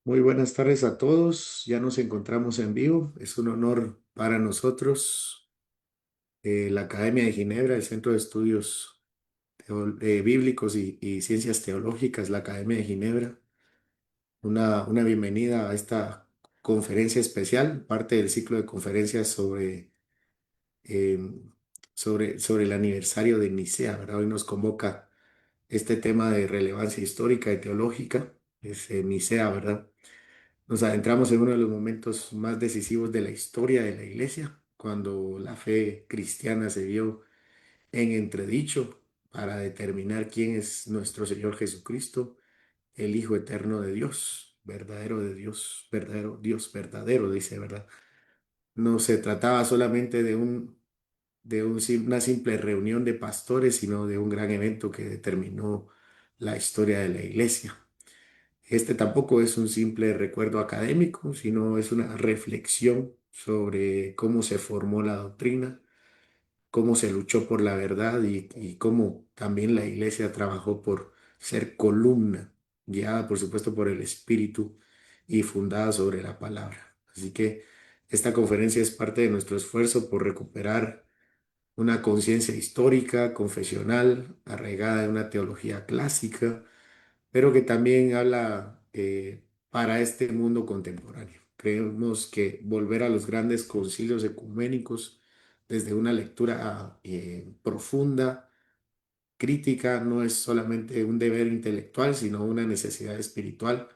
Muy buenas tardes a todos. Ya nos encontramos en vivo. Es un honor para nosotros, la Academia de Ginebra, el Centro de Estudios Bíblicos y Ciencias Teológicas, la Academia de Ginebra. Una bienvenida a esta conferencia especial, parte del ciclo de conferencias eh, sobre el aniversario de Nicea, ¿verdad? Hoy nos convoca este tema de relevancia histórica y teológica, es Nicea, ¿verdad? Nos adentramos en uno de los momentos más decisivos de la historia de la iglesia, cuando la fe cristiana se vio en entredicho para determinar quién es nuestro Señor Jesucristo, el Hijo eterno de Dios, verdadero Dios verdadero, dice, ¿verdad? No se trataba solamente de una simple reunión de pastores, sino de un gran evento que determinó la historia de la iglesia. Este tampoco es un simple recuerdo académico, sino es una reflexión sobre cómo se formó la doctrina, cómo se luchó por la verdad y cómo también la iglesia trabajó por ser columna, guiada por supuesto por el Espíritu y fundada sobre la palabra. Así que esta conferencia es parte de nuestro esfuerzo por recuperar una conciencia histórica, confesional, arraigada en una teología clásica, pero que también habla para este mundo contemporáneo. Creemos que volver a los grandes concilios ecuménicos desde una lectura profunda, crítica, no es solamente un deber intelectual, sino una necesidad espiritual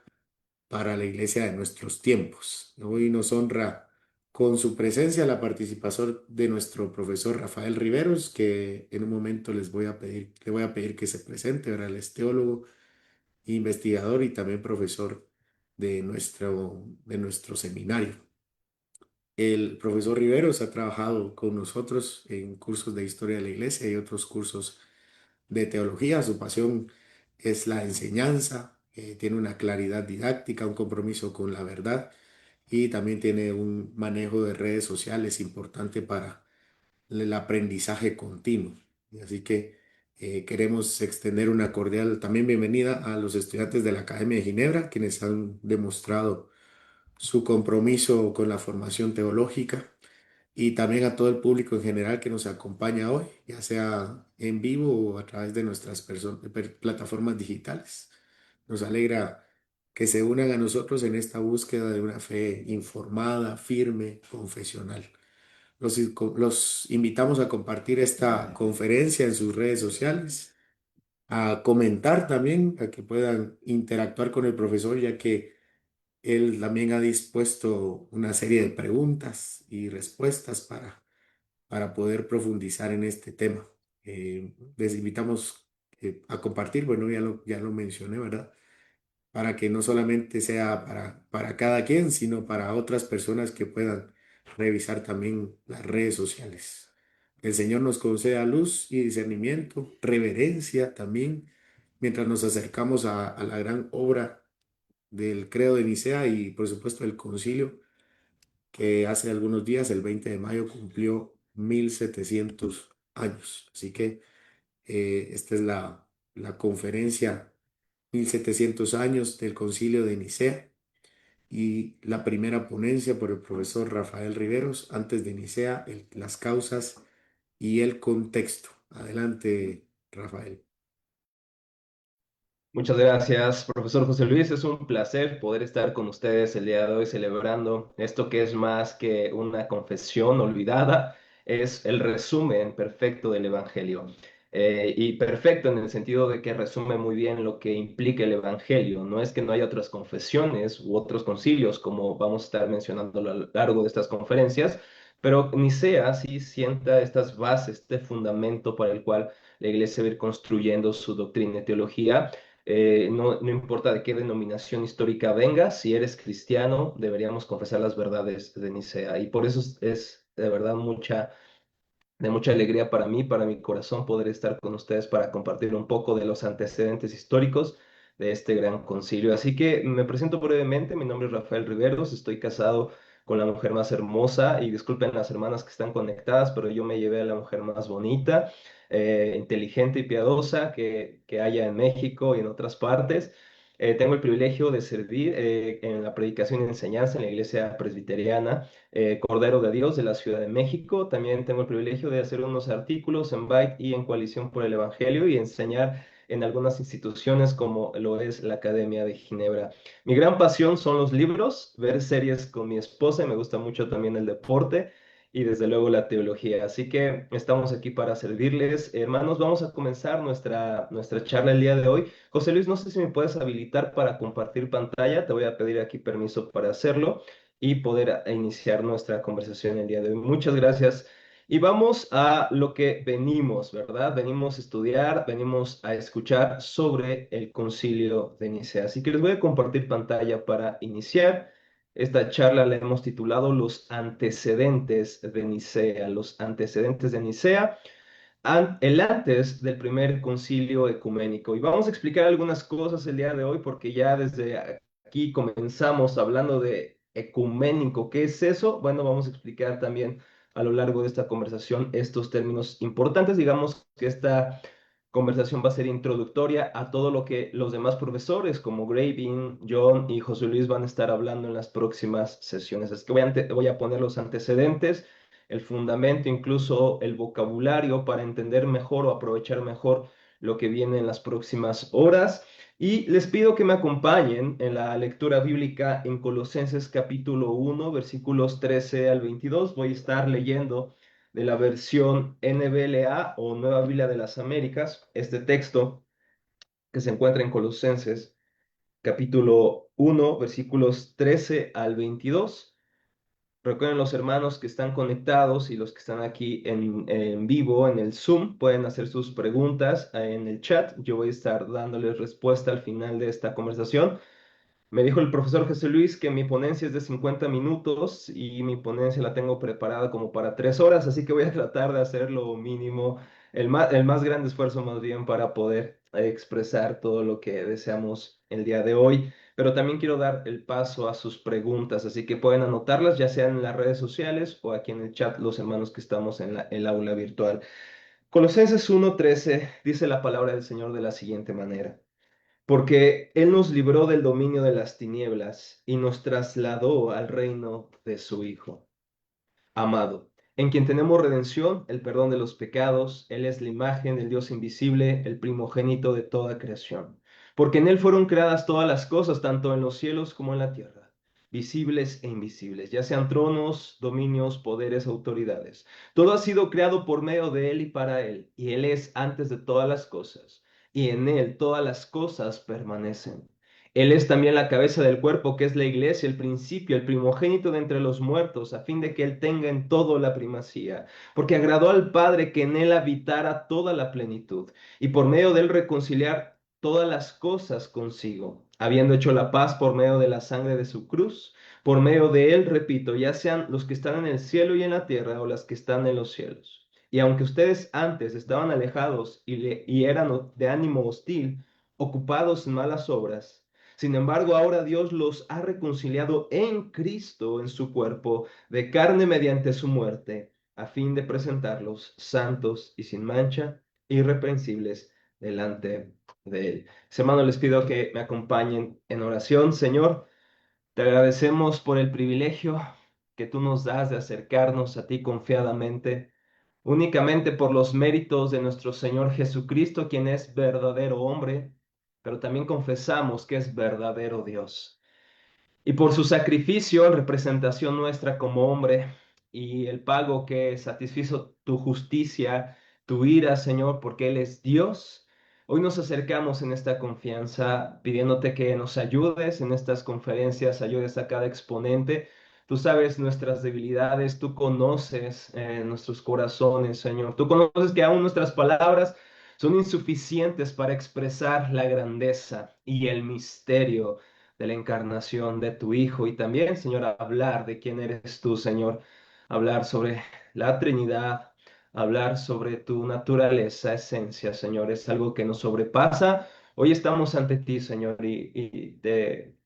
para la iglesia de nuestros tiempos. Hoy nos honra con su presencia la participación de nuestro profesor Rafael Riveros, que en un momento le voy a pedir que se presente, ¿verdad? Él es teólogo, investigador y también profesor de nuestro seminario. El profesor Riveros ha trabajado con nosotros en cursos de historia de la iglesia y otros cursos de teología. Su pasión es la enseñanza, tiene una claridad didáctica, un compromiso con la verdad y también tiene un manejo de redes sociales importante para el aprendizaje continuo. Y así que queremos extender una cordial también bienvenida a los estudiantes de la Academia de Ginebra, quienes han demostrado su compromiso con la formación teológica y también a todo el público en general que nos acompaña hoy, ya sea en vivo o a través de nuestras plataformas digitales. Nos alegra que se unan a nosotros en esta búsqueda de una fe informada, firme, confesional. Los invitamos a compartir esta conferencia en sus redes sociales, a comentar también, a que puedan interactuar con el profesor, ya que él también ha dispuesto una serie de preguntas y respuestas para poder profundizar en este tema. Les invitamos a compartir, bueno, ya lo mencioné, ¿verdad? Para que no solamente sea para cada quien, sino para otras personas que puedan revisar también las redes sociales. El Señor nos conceda luz y discernimiento, reverencia también, mientras nos acercamos a la gran obra del Credo de Nicea y por supuesto el concilio que hace algunos días, el 20 de mayo, cumplió 1700 años. Así que esta es la conferencia 1700 años del concilio de Nicea y la primera ponencia por el profesor Rafael Riveros antes de Nicea, las causas y el contexto. Adelante, Rafael. Muchas gracias, profesor José Luis. Es un placer poder estar con ustedes el día de hoy celebrando esto que es más que una confesión olvidada, es el resumen perfecto del Evangelio. Y perfecto en el sentido de que resume muy bien lo que implica el Evangelio. No es que no haya otras confesiones u otros concilios, como vamos a estar mencionando a lo largo de estas conferencias, pero Nicea sí sienta estas bases, este fundamento para el cual la Iglesia va a ir construyendo su doctrina y teología. No importa de qué denominación histórica vengas, si eres cristiano, deberíamos confesar las verdades de Nicea. Y por eso es de verdad mucha de mucha alegría para mí, para mi corazón, poder estar con ustedes para compartir un poco de los antecedentes históricos de este gran concilio. Así que me presento brevemente, mi nombre es Rafael Riveros, estoy casado con la mujer más hermosa y disculpen las hermanas que están conectadas, pero yo me llevé a la mujer más bonita, inteligente y piadosa que haya en México y en otras partes. Tengo el privilegio de servir en la predicación y enseñanza en la iglesia presbiteriana Cordero de Dios de la Ciudad de México. También tengo el privilegio de hacer unos artículos en Byte y en Coalición por el Evangelio y enseñar en algunas instituciones como lo es la Academia de Ginebra. Mi gran pasión son los libros, ver series con mi esposa y me gusta mucho también el deporte y desde luego la teología. Así que estamos aquí para servirles. Hermanos, vamos a comenzar nuestra charla el día de hoy. José Luis, no sé si me puedes habilitar para compartir pantalla. Te voy a pedir aquí permiso para hacerlo y poder iniciar nuestra conversación el día de hoy. Muchas gracias. Y vamos a lo que venimos, ¿verdad? Venimos a estudiar, venimos a escuchar sobre el Concilio de Nicea. Así que les voy a compartir pantalla para iniciar. Esta charla la hemos titulado Los antecedentes de Nicea. Los antecedentes de Nicea, el antes del primer concilio ecuménico. Y vamos a explicar algunas cosas el día de hoy porque ya desde aquí comenzamos hablando de ecuménico. ¿Qué es eso? Bueno, vamos a explicar también a lo largo de esta conversación estos términos importantes. Digamos que esta conversación va a ser introductoria a todo lo que los demás profesores como Gravin, John y José Luis van a estar hablando en las próximas sesiones. Así que voy a poner los antecedentes, el fundamento, incluso el vocabulario para entender mejor o aprovechar mejor lo que viene en las próximas horas. Y les pido que me acompañen en la lectura bíblica en Colosenses capítulo 1, versículos 13 al 22. Voy a estar leyendo de la versión NBLA o Nueva Biblia de las Américas, este texto que se encuentra en Colosenses capítulo 1, versículos 13 al 22. Recuerden los hermanos que están conectados y los que están aquí en vivo en el Zoom, pueden hacer sus preguntas en el chat. Yo voy a estar dándoles respuesta al final de esta conversación. Me dijo el profesor José Luis que mi ponencia es de 50 minutos y mi ponencia la tengo preparada como para 3 horas, así que voy a tratar de hacer lo mínimo, el más grande esfuerzo más bien para poder expresar todo lo que deseamos el día de hoy. Pero también quiero dar el paso a sus preguntas, así que pueden anotarlas ya sea en las redes sociales o aquí en el chat los hermanos que estamos en el aula virtual. Colosenses 1:13 dice la palabra del Señor de la siguiente manera: porque Él nos libró del dominio de las tinieblas y nos trasladó al reino de su Hijo amado, en quien tenemos redención, el perdón de los pecados. Él es la imagen del Dios invisible, el primogénito de toda creación. Porque en Él fueron creadas todas las cosas, tanto en los cielos como en la tierra, visibles e invisibles, ya sean tronos, dominios, poderes, autoridades. Todo ha sido creado por medio de Él y para Él, y Él es antes de todas las cosas, y en Él todas las cosas permanecen. Él es también la cabeza del cuerpo, que es la iglesia, el principio, el primogénito de entre los muertos, a fin de que Él tenga en todo la primacía, porque agradó al Padre que en Él habitara toda la plenitud, y por medio de Él reconciliar todas las cosas consigo, habiendo hecho la paz por medio de la sangre de su cruz. Por medio de Él, repito, ya sean los que están en el cielo y en la tierra o las que están en los cielos. Y aunque ustedes antes estaban alejados y eran de ánimo hostil, ocupados en malas obras, sin embargo, ahora Dios los ha reconciliado en Cristo, en su cuerpo, de carne mediante su muerte, a fin de presentarlos santos y sin mancha, irreprensibles delante de Él. Hermano, les pido que me acompañen en oración. Señor, te agradecemos por el privilegio que tú nos das de acercarnos a ti confiadamente, únicamente por los méritos de nuestro Señor Jesucristo, quien es verdadero hombre, pero también confesamos que es verdadero Dios. Y por su sacrificio en representación nuestra como hombre y el pago que satisfizo tu justicia, tu ira, Señor, porque Él es Dios. Hoy nos acercamos en esta confianza pidiéndote que nos ayudes en estas conferencias, ayudes a cada exponente. Tú sabes nuestras debilidades, tú conoces nuestros corazones, Señor. Tú conoces que aún nuestras palabras son insuficientes para expresar la grandeza y el misterio de la encarnación de tu Hijo y también, Señor, hablar de quién eres tú, Señor, hablar sobre la Trinidad, hablar sobre tu naturaleza, esencia, Señor. Es algo que nos sobrepasa. Hoy estamos ante ti, Señor, y te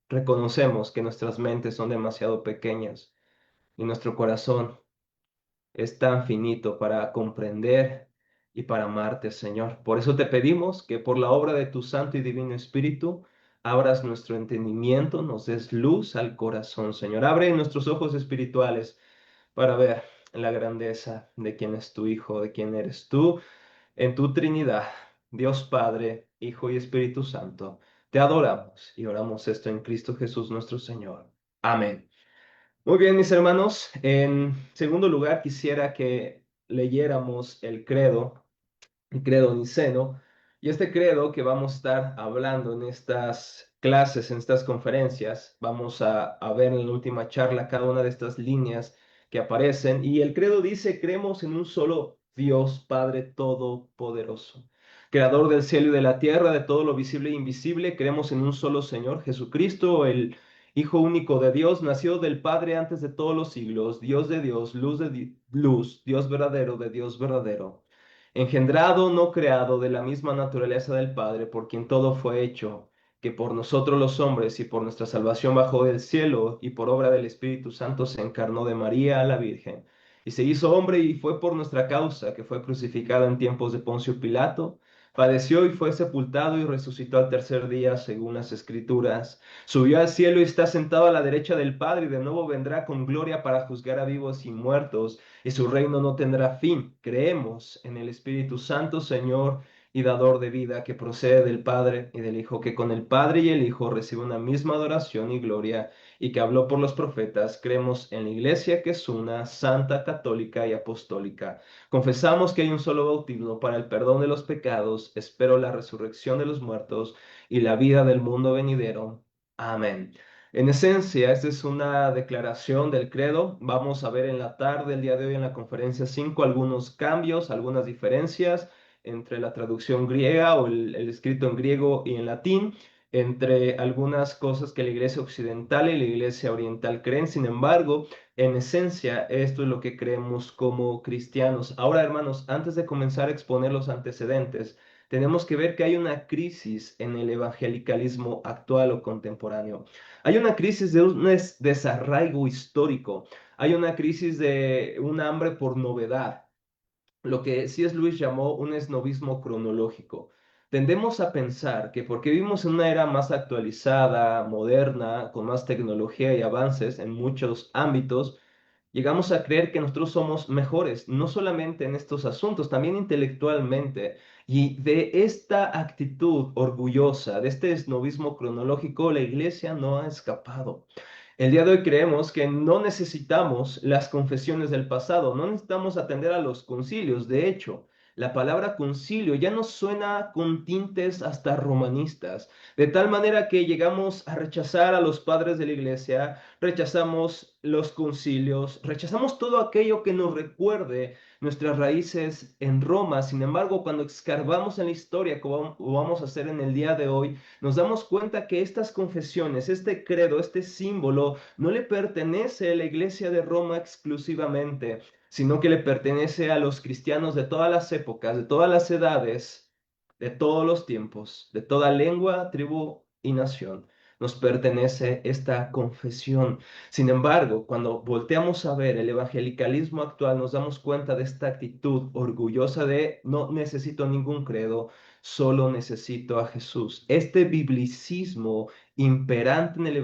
reconocemos que nuestras mentes son demasiado pequeñas y nuestro corazón es tan finito para comprender y para amarte, Señor. Por eso te pedimos que por la obra de tu Santo y Divino Espíritu abras nuestro entendimiento, nos des luz al corazón, Señor. Abre nuestros ojos espirituales para ver la grandeza de quién es tu Hijo, de quién eres tú en tu Trinidad, Dios Padre, Hijo y Espíritu Santo. Te adoramos y oramos esto en Cristo Jesús nuestro Señor. Amén. Muy bien, mis hermanos. En segundo lugar, quisiera que leyéramos el credo niceno, y este credo que vamos a estar hablando en estas clases, en estas conferencias, vamos a ver en la última charla cada una de estas líneas que aparecen, y el credo dice, creemos en un solo Dios, Padre Todopoderoso, Creador del cielo y de la tierra, de todo lo visible e invisible, creemos en un solo Señor, Jesucristo, el Hijo único de Dios, nacido del Padre antes de todos los siglos, Dios de Dios, luz de luz, Dios verdadero de Dios verdadero, engendrado, no creado, de la misma naturaleza del Padre, por quien todo fue hecho, que por nosotros los hombres y por nuestra salvación bajó del cielo, y por obra del Espíritu Santo se encarnó de María la Virgen, y se hizo hombre y fue por nuestra causa, que fue crucificado en tiempos de Poncio Pilato, padeció y fue sepultado y resucitó al tercer día, según las Escrituras. Subió al cielo y está sentado a la derecha del Padre, y de nuevo vendrá con gloria para juzgar a vivos y muertos, y su reino no tendrá fin. Creemos en el Espíritu Santo, Señor y dador de vida, que procede del Padre y del Hijo, que con el Padre y el Hijo recibe una misma adoración y gloria, y que habló por los profetas. Creemos en la Iglesia, que es una, santa, católica y apostólica. Confesamos que hay un solo bautismo para el perdón de los pecados. Espero la resurrección de los muertos y la vida del mundo venidero. Amén. En esencia, esta es una declaración del credo. Vamos a ver en la tarde, el día de hoy, en la conferencia 5 algunos cambios, algunas diferencias entre la traducción griega o el escrito en griego y en latín, entre algunas cosas que la iglesia occidental y la iglesia oriental creen. Sin embargo, en esencia, esto es lo que creemos como cristianos. Ahora, hermanos, antes de comenzar a exponer los antecedentes, tenemos que ver que hay una crisis en el evangelicalismo actual o contemporáneo. Hay una crisis de un desarraigo histórico, hay una crisis de un hambre por novedad, lo que C.S. Lewis llamó un esnovismo cronológico. Tendemos a pensar que porque vivimos en una era más actualizada, moderna, con más tecnología y avances en muchos ámbitos, llegamos a creer que nosotros somos mejores, no solamente en estos asuntos, también intelectualmente. Y de esta actitud orgullosa, de este esnovismo cronológico, la iglesia no ha escapado. El día de hoy creemos que no necesitamos las confesiones del pasado, no necesitamos atender a los concilios. De hecho, la palabra concilio ya nos suena con tintes hasta romanistas, de tal manera que llegamos a rechazar a los padres de la iglesia, rechazamos los concilios, rechazamos todo aquello que nos recuerde nuestras raíces en Roma. Sin embargo, cuando escarbamos en la historia, como vamos a hacer en el día de hoy, nos damos cuenta que estas confesiones, este credo, este símbolo, no le pertenece a la iglesia de Roma exclusivamente, sino que le pertenece a los cristianos de todas las épocas, de todas las edades, de todos los tiempos, de toda lengua, tribu y nación. Nos pertenece esta confesión. Sin embargo, cuando volteamos a ver el evangelicalismo actual, nos damos cuenta de esta actitud orgullosa de no necesito ningún credo, solo necesito a Jesús. Este biblicismo imperante en el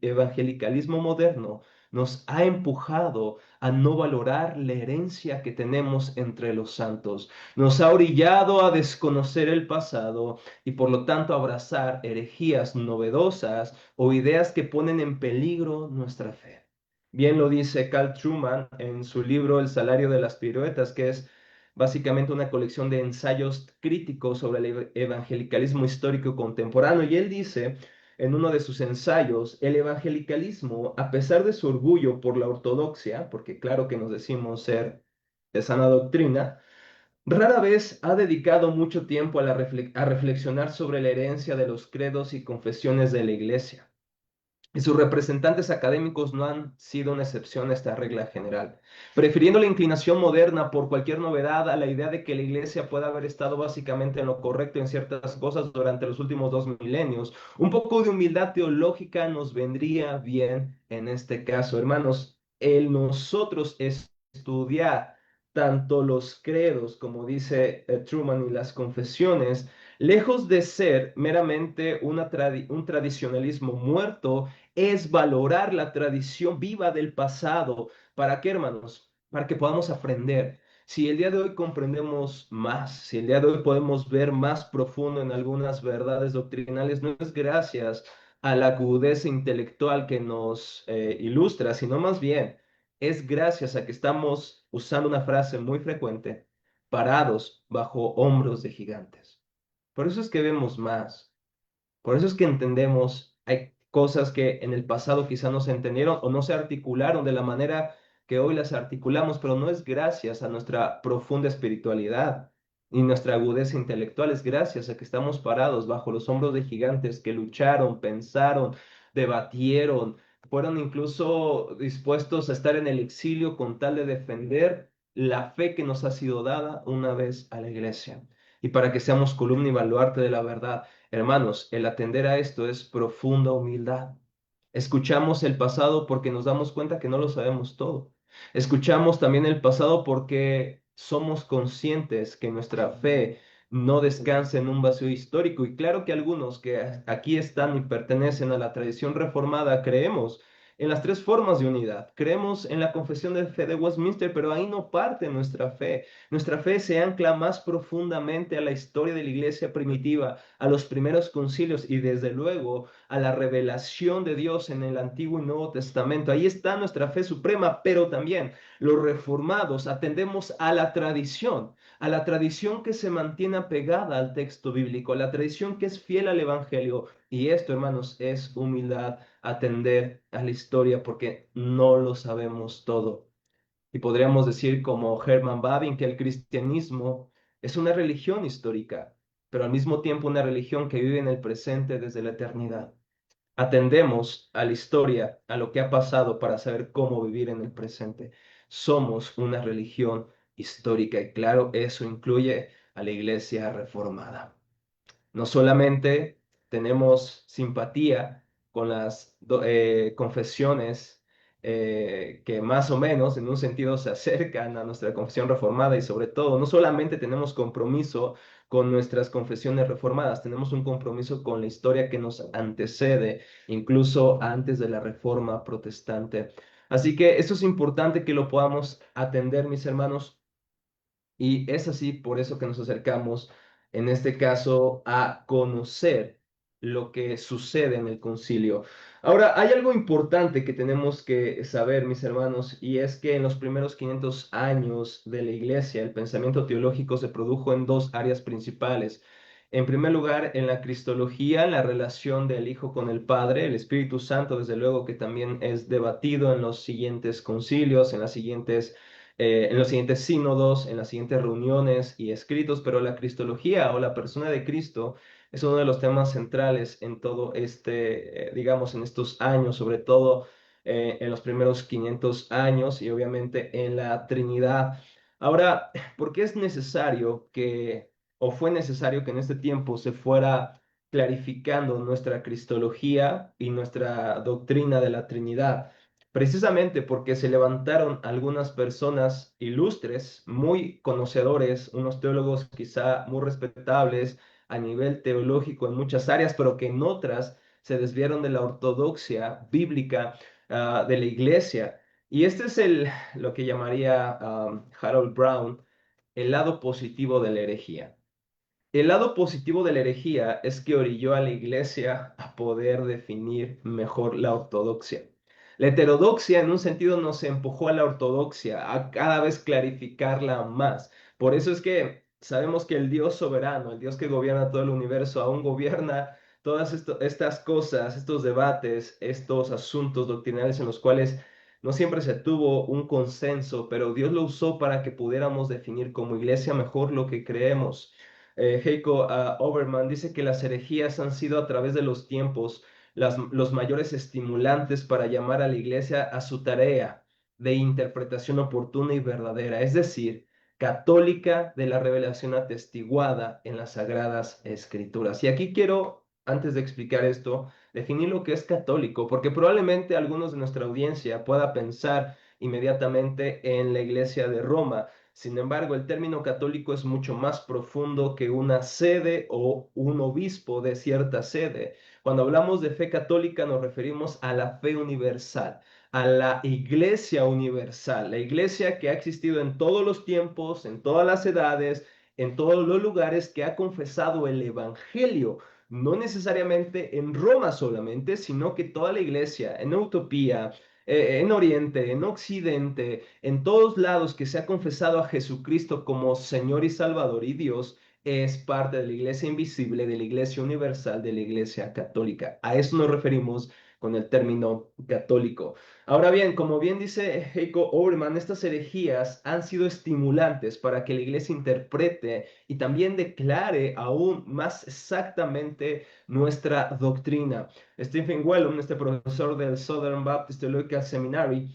evangelicalismo moderno nos ha empujado a no valorar la herencia que tenemos entre los santos. Nos ha orillado a desconocer el pasado y por lo tanto abrazar herejías novedosas o ideas que ponen en peligro nuestra fe. Bien lo dice Carl Truman en su libro El salario de las piruetas, que es básicamente una colección de ensayos críticos sobre el evangelicalismo histórico contemporáneo. Y él dice en uno de sus ensayos, el evangelicalismo, a pesar de su orgullo por la ortodoxia, porque claro que nos decimos ser de sana doctrina, rara vez ha dedicado mucho tiempo a reflexionar sobre la herencia de los credos y confesiones de la iglesia. y sus representantes académicos no han sido una excepción a esta regla general, prefiriendo la inclinación moderna por cualquier novedad a la idea de que la Iglesia pueda haber estado básicamente en lo correcto en ciertas cosas durante los últimos 2 milenios. Un poco de humildad teológica nos vendría bien en este caso, hermanos. El nosotros estudiar tanto los credos, como dice Truman, y las confesiones, lejos de ser meramente un tradicionalismo muerto, es valorar la tradición viva del pasado. ¿Para qué, hermanos? Para que podamos aprender. Si el día de hoy comprendemos más, si el día de hoy podemos ver más profundo en algunas verdades doctrinales, no es gracias a la agudeza intelectual que nos ilustra, sino más bien es gracias a que estamos usando una frase muy frecuente, parados bajo hombros de gigantes. Por eso es que vemos más. Por eso es que entendemos, hay cosas que en el pasado quizá no se entendieron o no se articularon de la manera que hoy las articulamos, pero no es gracias a nuestra profunda espiritualidad y nuestra agudeza intelectual, es gracias a que estamos parados bajo los hombros de gigantes que lucharon, pensaron, debatieron, fueron incluso dispuestos a estar en el exilio con tal de defender la fe que nos ha sido dada una vez a la iglesia y para que seamos columna y baluarte de la verdad. Hermanos, el atender a esto es profunda humildad. Escuchamos el pasado porque nos damos cuenta que no lo sabemos todo. Escuchamos también el pasado porque somos conscientes que nuestra fe no descansa en un vacío histórico. Y claro que algunos que aquí están y pertenecen a la tradición reformada creemos en las tres formas de unidad. Creemos en la confesión de fe de Westminster, pero ahí no parte nuestra fe. Nuestra fe se ancla más profundamente a la historia de la iglesia primitiva, a los primeros concilios y desde luego a la revelación de Dios en el Antiguo y Nuevo Testamento. Ahí está nuestra fe suprema, pero también los reformados atendemos a la tradición que se mantiene apegada al texto bíblico, a la tradición que es fiel al Evangelio. Y esto, hermanos, es humildad, atender a la historia porque no lo sabemos todo. Y podríamos decir como Herman Bavinck que el cristianismo es una religión histórica, pero al mismo tiempo una religión que vive en el presente desde la eternidad. Atendemos a la historia, a lo que ha pasado para saber cómo vivir en el presente. Somos una religión histórica y claro, eso incluye a la iglesia reformada. No solamente tenemos simpatía con las confesiones que más o menos en un sentido se acercan a nuestra confesión reformada y sobre todo, no solamente tenemos compromiso con nuestras confesiones reformadas, tenemos un compromiso con la historia que nos antecede, incluso antes de la reforma protestante. Así que eso es importante que lo podamos atender, mis hermanos, y es así por eso que nos acercamos, en este caso, a conocer lo que sucede en el concilio. Ahora, hay algo importante que tenemos que saber, mis hermanos, y es que en los primeros 500 años de la iglesia, el pensamiento teológico se produjo en dos áreas principales. En primer lugar, en la cristología, la relación del Hijo con el Padre, el Espíritu Santo, desde luego que también es debatido en los siguientes concilios, en los siguientes sínodos, en las siguientes reuniones y escritos, pero la cristología o la persona de Cristo es uno de los temas centrales en todo digamos, en estos años, sobre todo en los primeros 500 años y obviamente en la Trinidad. Ahora, ¿por qué es necesario o fue necesario que en este tiempo se fuera clarificando nuestra cristología y nuestra doctrina de la Trinidad? Precisamente porque se levantaron algunas personas ilustres, muy conocedores, unos teólogos quizá muy respetables a nivel teológico en muchas áreas, pero que en otras se desviaron de la ortodoxia bíblica de la iglesia. Y este es lo que llamaría Harold Brown el lado positivo de la herejía. El lado positivo de la herejía es que orilló a la iglesia a poder definir mejor la ortodoxia. La heterodoxia en un sentido nos empujó a la ortodoxia, a cada vez clarificarla más. Por eso es que sabemos que el Dios soberano, el Dios que gobierna todo el universo, aún gobierna todas estas cosas, estos debates, estos asuntos doctrinales en los cuales no siempre se tuvo un consenso, pero Dios lo usó para que pudiéramos definir como iglesia mejor lo que creemos. Heiko Oberman dice que las herejías han sido a través de los tiempos los mayores estimulantes para llamar a la iglesia a su tarea de interpretación oportuna y verdadera, es decir, católica de la revelación atestiguada en las Sagradas Escrituras. Y aquí quiero, antes de explicar esto, definir lo que es católico, porque probablemente algunos de nuestra audiencia pueda pensar inmediatamente en la Iglesia de Roma. Sin embargo, el término católico es mucho más profundo que una sede o un obispo de cierta sede. Cuando hablamos de fe católica nos referimos a la fe universal, a la iglesia universal, la iglesia que ha existido en todos los tiempos, en todas las edades, en todos los lugares, que ha confesado el evangelio, no necesariamente en Roma solamente, sino que toda la iglesia en Utopía, en Oriente, en Occidente, en todos lados que se ha confesado a Jesucristo como Señor y Salvador y Dios, es parte de la iglesia invisible, de la iglesia universal, de la iglesia católica. A eso nos referimos con el término católico. Ahora bien, como bien dice Heiko Overman, estas herejías han sido estimulantes para que la iglesia interprete y también declare aún más exactamente nuestra doctrina. Stephen Wellum, este profesor del Southern Baptist Theological Seminary,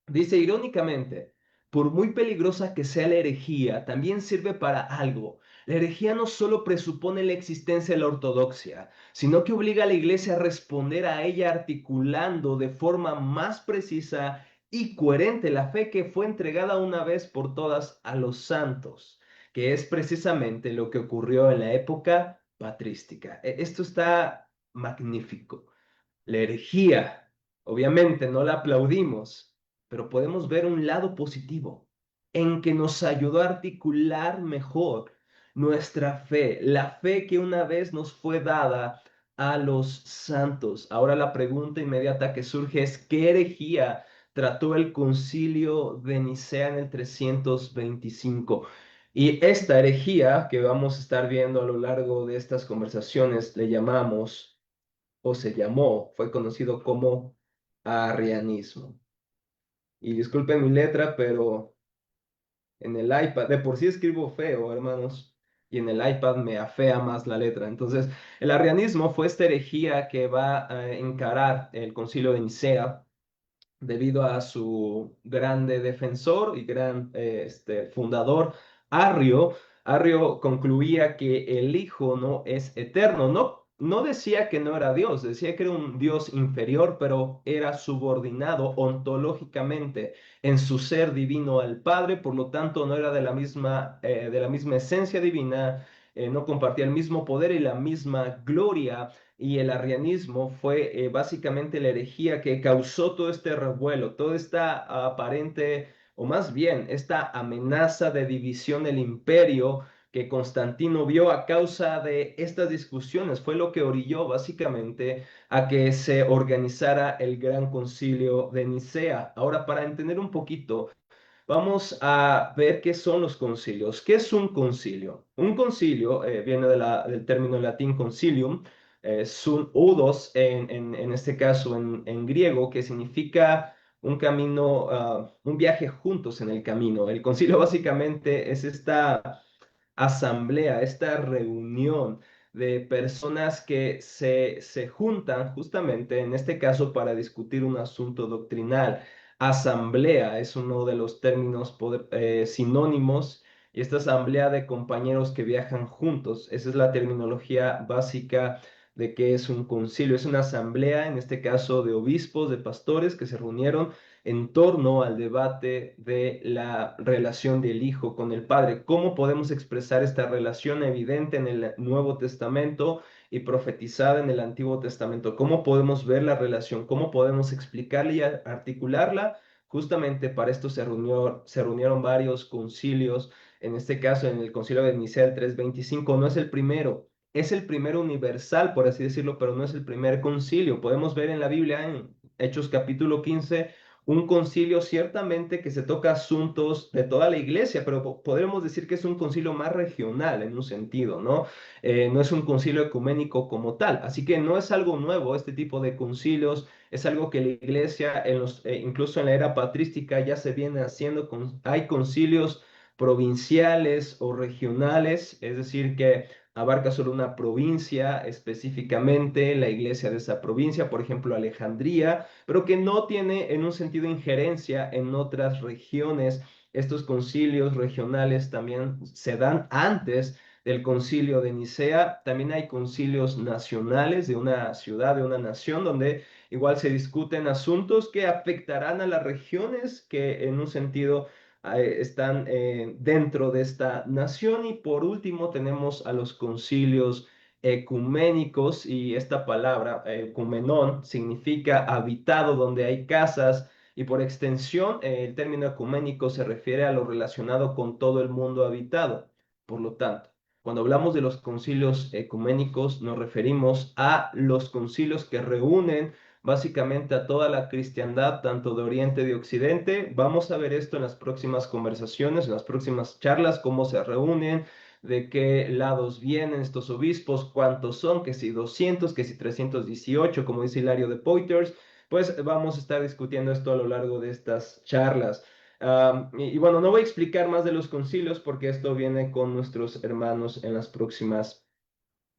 dice irónicamente, por muy peligrosa que sea la herejía, también sirve para algo. La herejía no solo presupone la existencia de la ortodoxia, sino que obliga a la iglesia a responder a ella articulando de forma más precisa y coherente la fe que fue entregada una vez por todas a los santos, que es precisamente lo que ocurrió en la época patrística. Esto está magnífico. La herejía, obviamente no la aplaudimos, pero podemos ver un lado positivo en que nos ayudó a articular mejor nuestra fe, la fe que una vez nos fue dada a los santos. Ahora la pregunta inmediata que surge es: ¿qué herejía trató el concilio de Nicea en el 325? Y esta herejía que vamos a estar viendo a lo largo de estas conversaciones le llamamos, o se llamó, fue conocido como arrianismo. Y disculpen mi letra, pero en el iPad, de por sí escribo feo, hermanos, y en el iPad me afea más la letra. Entonces, el arrianismo fue esta herejía que va a encarar el Concilio de Nicea debido a su grande defensor y gran fundador, Arrio. Arrio concluía que el Hijo no es eterno, no decía que no era Dios, decía que era un Dios inferior, pero era subordinado ontológicamente en su ser divino al Padre, por lo tanto no era de la misma esencia divina, no compartía el mismo poder y la misma gloria. Y el arrianismo fue básicamente la herejía que causó todo este revuelo, toda esta aparente, o más bien, esta amenaza de división del imperio que Constantino vio a causa de estas discusiones. Fue lo que orilló básicamente a que se organizara el Gran Concilio de Nicea. Ahora, para entender un poquito, vamos a ver qué son los concilios. ¿Qué es un concilio? Un concilio viene del término latín concilium, sun udos en este caso en griego, que significa un camino, un viaje juntos en el camino. El concilio básicamente es esta asamblea, esta reunión de personas que se juntan justamente, en este caso, para discutir un asunto doctrinal. Asamblea es uno de los términos sinónimos, y esta asamblea de compañeros que viajan juntos, esa es la terminología básica de qué es un concilio. Es una asamblea, en este caso, de obispos, de pastores que se reunieron en torno al debate de la relación del Hijo con el Padre. ¿Cómo podemos expresar esta relación evidente en el Nuevo Testamento y profetizada en el Antiguo Testamento? ¿Cómo podemos ver la relación? ¿Cómo podemos explicarla y articularla? Justamente para esto se reunieron varios concilios. En este caso, en el concilio de Nicea del 325, no es el primero. Es el primero universal, por así decirlo, pero no es el primer concilio. Podemos ver en la Biblia, en Hechos capítulo 15, un concilio ciertamente que se toca asuntos de toda la iglesia, pero podríamos decir que es un concilio más regional en un sentido, ¿no? No es un concilio ecuménico como tal, así que no es algo nuevo este tipo de concilios, es algo que la iglesia, incluso en la era patrística, ya se viene haciendo, hay concilios provinciales o regionales, es decir, que abarca solo una provincia específicamente, la iglesia de esa provincia, por ejemplo, Alejandría, pero que no tiene en un sentido injerencia en otras regiones. Estos concilios regionales también se dan antes del concilio de Nicea. También hay concilios nacionales de una ciudad, de una nación, donde igual se discuten asuntos que afectarán a las regiones que en un sentido están dentro de esta nación. Y por último tenemos a los concilios ecuménicos, y esta palabra ecumenón significa habitado, donde hay casas, y por extensión el término ecuménico se refiere a lo relacionado con todo el mundo habitado. Por lo tanto, cuando hablamos de los concilios ecuménicos, nos referimos a los concilios que reúnen básicamente a toda la cristiandad, tanto de Oriente y de Occidente. Vamos a ver esto en las próximas conversaciones, en las próximas charlas, cómo se reúnen, de qué lados vienen estos obispos, cuántos son, que si 200, que si 318, como dice Hilario de Poitiers. Pues vamos a estar discutiendo esto a lo largo de estas charlas. Y bueno, no voy a explicar más de los concilios porque esto viene con nuestros hermanos en las próximas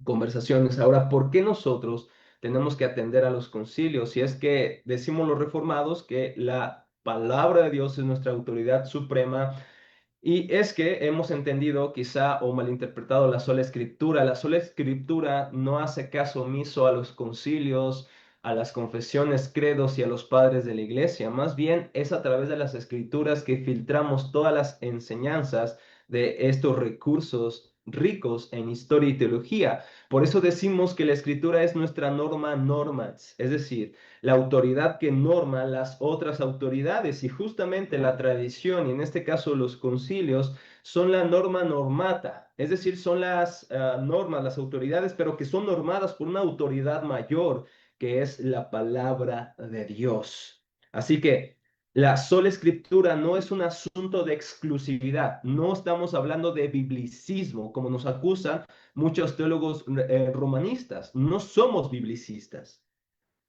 conversaciones. Ahora, ¿por qué nosotros tenemos que atender a los concilios? Si es que decimos los reformados que la palabra de Dios es nuestra autoridad suprema, y es que hemos entendido quizá o malinterpretado la sola escritura. La sola escritura no hace caso omiso a los concilios, a las confesiones, credos y a los padres de la iglesia. Más bien es a través de las escrituras que filtramos todas las enseñanzas de estos recursos ricos en historia y teología. Por eso decimos que la escritura es nuestra norma normans, es decir, la autoridad que norma las otras autoridades, y justamente la tradición, y en este caso los concilios, son la norma normata, es decir, son las normas, las autoridades, pero que son normadas por una autoridad mayor, que es la palabra de Dios. Así que la sola escritura no es un asunto de exclusividad, no estamos hablando de biblicismo, como nos acusan muchos teólogos romanistas, no somos biblicistas,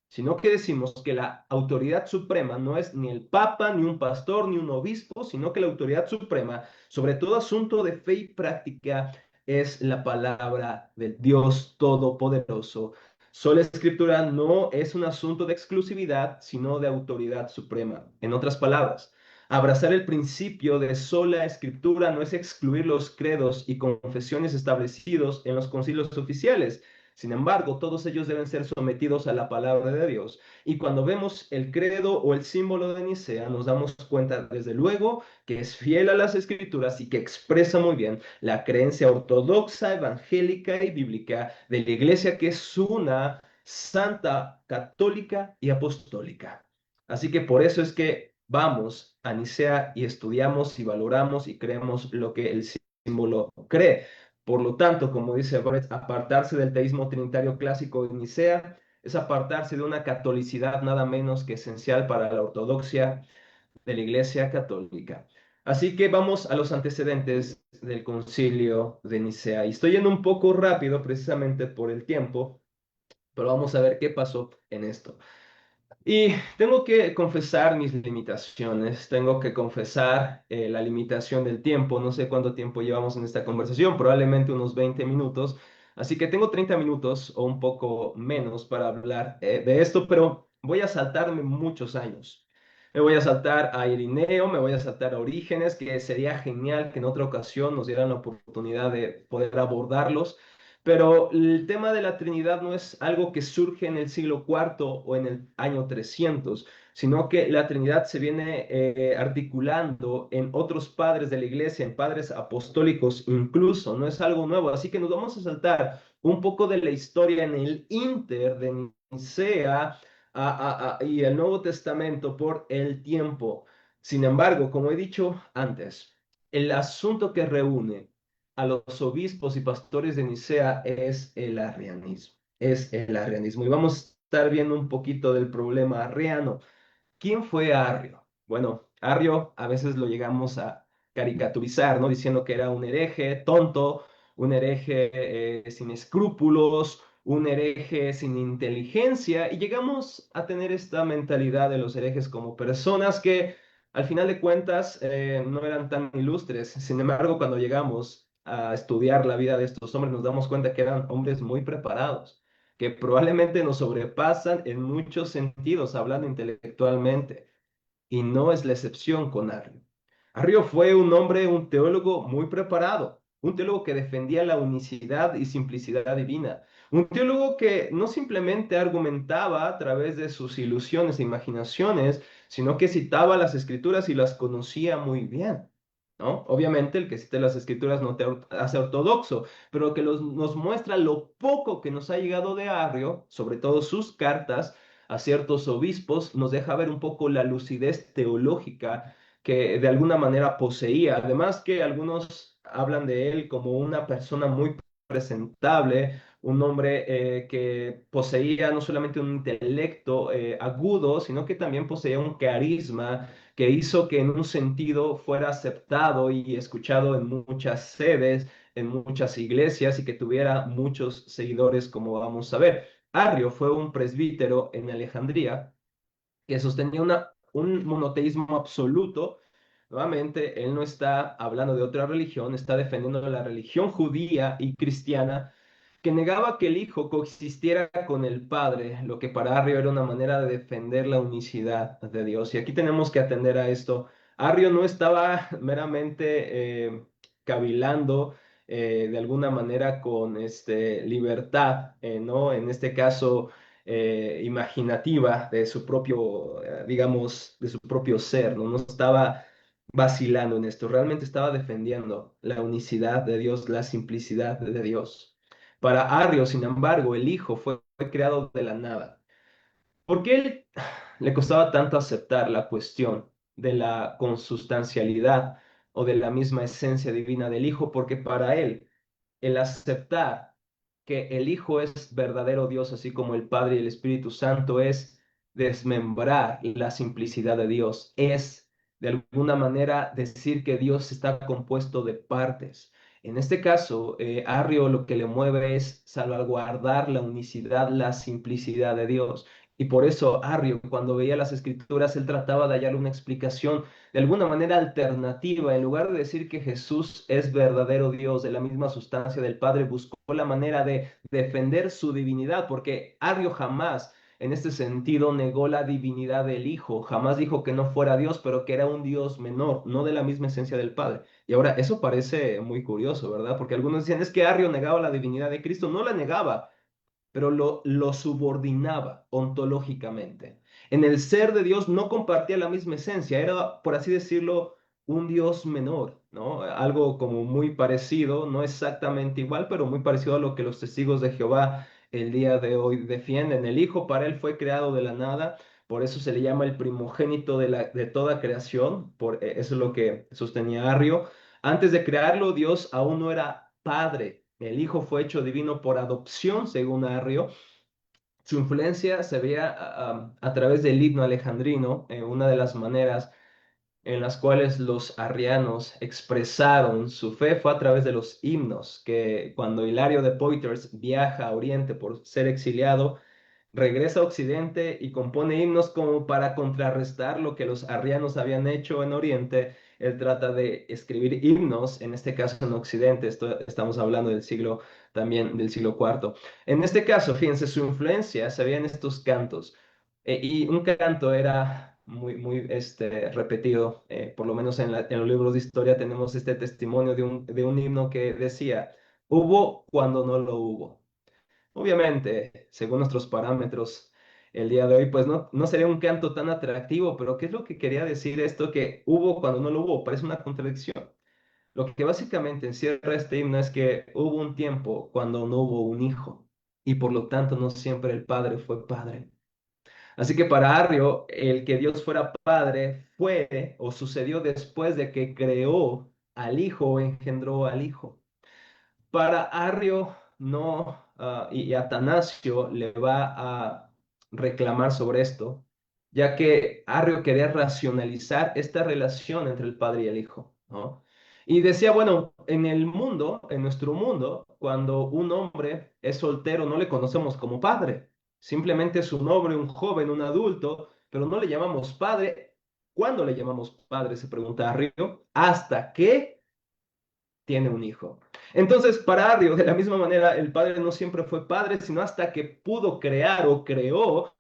sino que decimos que la autoridad suprema no es ni el papa, ni un pastor, ni un obispo, sino que la autoridad suprema sobre todo asunto de fe y práctica es la palabra del Dios Todopoderoso. Sola Escritura no es un asunto de exclusividad, sino de autoridad suprema. En otras palabras, abrazar el principio de sola Escritura no es excluir los credos y confesiones establecidos en los concilios oficiales. Sin embargo, todos ellos deben ser sometidos a la palabra de Dios. Y cuando vemos el credo o el símbolo de Nicea, nos damos cuenta, desde luego, que es fiel a las escrituras y que expresa muy bien la creencia ortodoxa, evangélica y bíblica de la iglesia, que es una santa, católica y apostólica. Así que por eso es que vamos a Nicea y estudiamos y valoramos y creemos lo que el símbolo cree. Por lo tanto, como dice Brett, apartarse del teísmo trinitario clásico de Nicea es apartarse de una catolicidad nada menos que esencial para la ortodoxia de la Iglesia Católica. Así que vamos a los antecedentes del concilio de Nicea. Y estoy yendo un poco rápido precisamente por el tiempo, pero vamos a ver qué pasó en esto. Y tengo que confesar mis limitaciones, tengo que confesar la limitación del tiempo. No sé cuánto tiempo llevamos en esta conversación, probablemente unos 20 minutos. Así que tengo 30 minutos o un poco menos para hablar de esto, pero voy a saltarme muchos años. Me voy a saltar a Irineo, me voy a saltar a Orígenes, que sería genial que en otra ocasión nos dieran la oportunidad de poder abordarlos. Pero el tema de la Trinidad no es algo que surge en el siglo cuarto o en el año 300, sino que la Trinidad se viene articulando en otros padres de la iglesia, en padres apostólicos incluso, no es algo nuevo. Así que nos vamos a saltar un poco de la historia en el Inter de Nicea y el Nuevo Testamento por el tiempo. Sin embargo, como he dicho antes, el asunto que reúne a los obispos y pastores de Nicea es el arrianismo. Es el arrianismo. Y vamos a estar viendo un poquito del problema arriano. ¿Quién fue Arrio? Bueno, Arrio a veces lo llegamos a caricaturizar, ¿no? Diciendo que era un hereje tonto, un hereje sin escrúpulos, un hereje sin inteligencia, y llegamos a tener esta mentalidad de los herejes como personas que al final de cuentas no eran tan ilustres. Sin embargo, cuando llegamos a estudiar la vida de estos hombres, nos damos cuenta que eran hombres muy preparados, que probablemente nos sobrepasan en muchos sentidos, hablando intelectualmente, y no es la excepción con Arrio. Arrio fue un hombre, un teólogo muy preparado, un teólogo que defendía la unicidad y simplicidad divina, un teólogo que no simplemente argumentaba a través de sus ilusiones e imaginaciones, sino que citaba las escrituras y las conocía muy bien. ¿No? Obviamente el que cite las escrituras no te hace ortodoxo, pero que nos muestra lo poco que nos ha llegado de Arrio, sobre todo sus cartas a ciertos obispos, nos deja ver un poco la lucidez teológica que de alguna manera poseía. Además que algunos hablan de él como una persona muy presentable, un hombre que poseía no solamente un intelecto agudo, sino que también poseía un carisma que hizo que en un sentido fuera aceptado y escuchado en muchas sedes, en muchas iglesias y que tuviera muchos seguidores, como vamos a ver. Arrio fue un presbítero en Alejandría que sostenía un monoteísmo absoluto. Nuevamente, él no está hablando de otra religión, está defendiendo la religión judía y cristiana que negaba que el Hijo coexistiera con el Padre, lo que para Arrio era una manera de defender la unicidad de Dios. Y aquí tenemos que atender a esto. Arrio no estaba meramente cavilando de alguna manera con libertad, ¿no? En este caso imaginativa de su propio, digamos, de su propio ser, ¿no? No estaba vacilando en esto, realmente estaba defendiendo la unicidad de Dios, la simplicidad de Dios. Para Arrio, sin embargo, el Hijo fue creado de la nada. ¿Por qué le costaba tanto aceptar la cuestión de la consustancialidad o de la misma esencia divina del Hijo? Porque para él, el aceptar que el Hijo es verdadero Dios, así como el Padre y el Espíritu Santo, es desmembrar la simplicidad de Dios, es de alguna manera decir que Dios está compuesto de partes. En este caso, Arrio lo que le mueve es salvaguardar la unicidad, la simplicidad de Dios. Y por eso Arrio, cuando veía las escrituras, él trataba de hallar una explicación de alguna manera alternativa. En lugar de decir que Jesús es verdadero Dios de la misma sustancia del Padre, buscó la manera de defender su divinidad, porque Arrio jamás en este sentido negó la divinidad del Hijo, jamás dijo que no fuera Dios, pero que era un Dios menor, no de la misma esencia del Padre. Y ahora eso parece muy curioso, ¿verdad? Porque algunos decían, es que Arrio negaba la divinidad de Cristo, no la negaba, pero lo subordinaba ontológicamente. En el ser de Dios no compartía la misma esencia, era, por así decirlo, un Dios menor, ¿no? Algo como muy parecido, no exactamente igual, pero muy parecido a lo que los testigos de Jehová el día de hoy defienden. El Hijo para él fue creado de la nada, por eso se le llama el primogénito de toda creación, eso es lo que sostenía Arrio. Antes de crearlo, Dios aún no era padre. El Hijo fue hecho divino por adopción, según Arrio. Su influencia se veía a través del himno alejandrino, una de las maneras en las cuales los arrianos expresaron su fe fue a través de los himnos, que cuando Hilario de Poitiers viaja a Oriente por ser exiliado, regresa a Occidente y compone himnos como para contrarrestar lo que los arrianos habían hecho en Oriente. Él trata de escribir himnos, en este caso en Occidente, estamos hablando del siglo también del siglo cuarto. En este caso, fíjense, su influencia se veía en estos cantos. Y un canto era muy repetido, por lo menos en los libros de historia tenemos este testimonio de un himno que decía, hubo cuando no lo hubo. Obviamente, según nuestros parámetros, el día de hoy, pues no sería un canto tan atractivo, pero ¿qué es lo que quería decir esto que hubo cuando no lo hubo? Parece una contradicción. Lo que básicamente encierra este himno es que hubo un tiempo cuando no hubo un hijo y por lo tanto no siempre el padre fue padre. Así que para Arrio, el que Dios fuera padre fue o sucedió después de que creó al hijo o engendró al hijo. Para Arrio no, y Atanasio le va a reclamar sobre esto, ya que Arrio quería racionalizar esta relación entre el padre y el hijo, ¿no? Y decía, bueno, en el mundo, en nuestro mundo, cuando un hombre es soltero, no le conocemos como padre, simplemente es un hombre, un joven, un adulto, pero no le llamamos padre. ¿Cuándo le llamamos padre? Se pregunta Arrio, hasta que tiene un hijo. Entonces, para Arrio, de la misma manera, el padre no siempre fue padre, sino hasta que pudo crear o creó,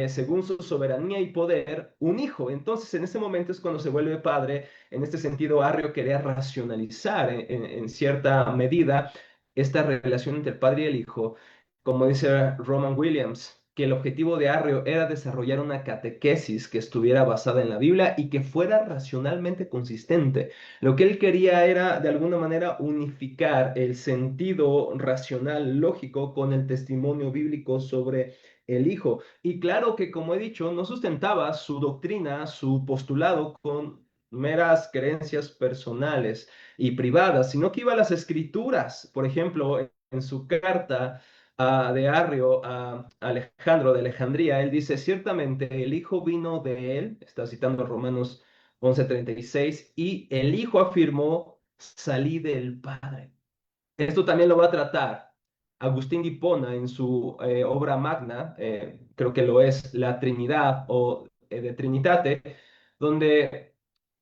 según su soberanía y poder, un hijo. Entonces, en ese momento es cuando se vuelve padre. En este sentido, Arrio quería racionalizar en cierta medida esta relación entre el padre y el hijo, como dice Roman Williams, que el objetivo de Arrio era desarrollar una catequesis que estuviera basada en la Biblia y que fuera racionalmente consistente. Lo que él quería era, de alguna manera, unificar el sentido racional, lógico, con el testimonio bíblico sobre el Hijo. Y claro que, como he dicho, no sustentaba su doctrina, su postulado con meras creencias personales y privadas, sino que iba a las escrituras. Por ejemplo, en su carta de Arrio a Alejandro de Alejandría, él dice, ciertamente el Hijo vino de él, está citando Romanos 11:36, y el Hijo afirmó, salí del Padre. Esto también lo va a tratar Agustín de Hipona en su obra magna, creo que lo es, La Trinidad o de Trinitate, donde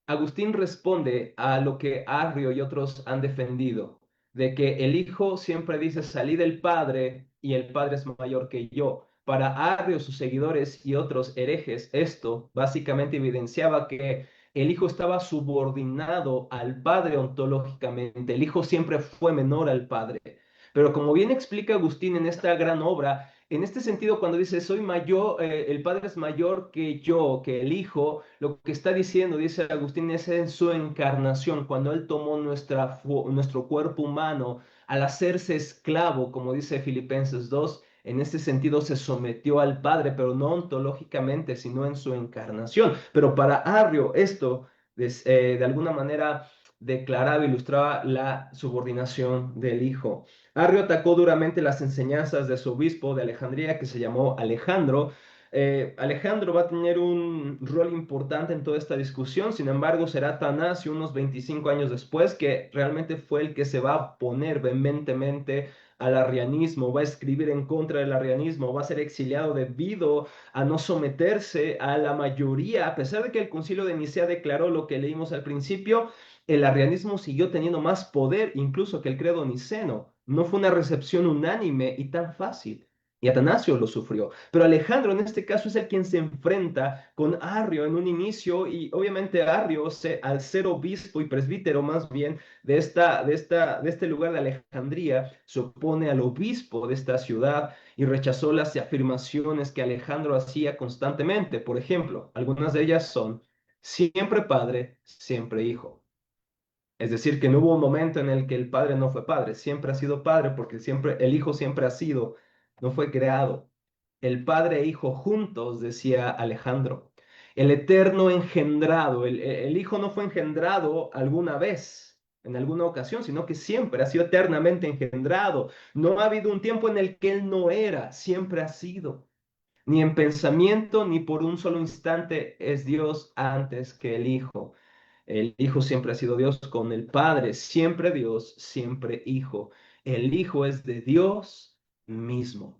Agustín responde a lo que Arrio y otros han defendido, de que el Hijo siempre dice salí del Padre y el Padre es mayor que yo. Para Arrio, sus seguidores y otros herejes, esto básicamente evidenciaba que el Hijo estaba subordinado al Padre ontológicamente. El Hijo siempre fue menor al Padre. Pero como bien explica Agustín en esta gran obra, en este sentido, cuando dice soy mayor, el Padre es mayor que yo, que el Hijo, lo que está diciendo, dice Agustín, es en su encarnación, cuando Él tomó nuestro cuerpo humano al hacerse esclavo, como dice Filipenses 2, en este sentido se sometió al Padre, pero no ontológicamente, sino en su encarnación. Pero para Arrio esto, de alguna manera, declaraba, ilustraba la subordinación del Hijo. Arrio atacó duramente las enseñanzas de su obispo de Alejandría, que se llamó Alejandro. Alejandro va a tener un rol importante en toda esta discusión, sin embargo, será Atanasio unos 25 años después, que realmente fue el que se va a oponer vehementemente al arrianismo, va a escribir en contra del arrianismo, va a ser exiliado debido a no someterse a la mayoría, a pesar de que el concilio de Nicea declaró lo que leímos al principio, el arrianismo siguió teniendo más poder incluso que el credo niceno. No fue una recepción unánime y tan fácil. Y Atanasio lo sufrió. Pero Alejandro en este caso es el quien se enfrenta con Arrio en un inicio y obviamente Arrio, al ser obispo y presbítero más bien de este lugar de Alejandría, se opone al obispo de esta ciudad y rechazó las afirmaciones que Alejandro hacía constantemente. Por ejemplo, algunas de ellas son siempre padre, siempre hijo. Es decir, que no hubo un momento en el que el padre no fue padre, siempre ha sido padre porque siempre el hijo siempre ha sido, no fue creado. El padre e hijo juntos, decía Alejandro. El eterno engendrado, el hijo no fue engendrado alguna vez, en alguna ocasión, sino que siempre ha sido eternamente engendrado. No ha habido un tiempo en el que él no era, siempre ha sido. Ni en pensamiento, ni por un solo instante es Dios antes que el hijo. El Hijo siempre ha sido Dios con el Padre, siempre Dios, siempre Hijo. El Hijo es de Dios mismo.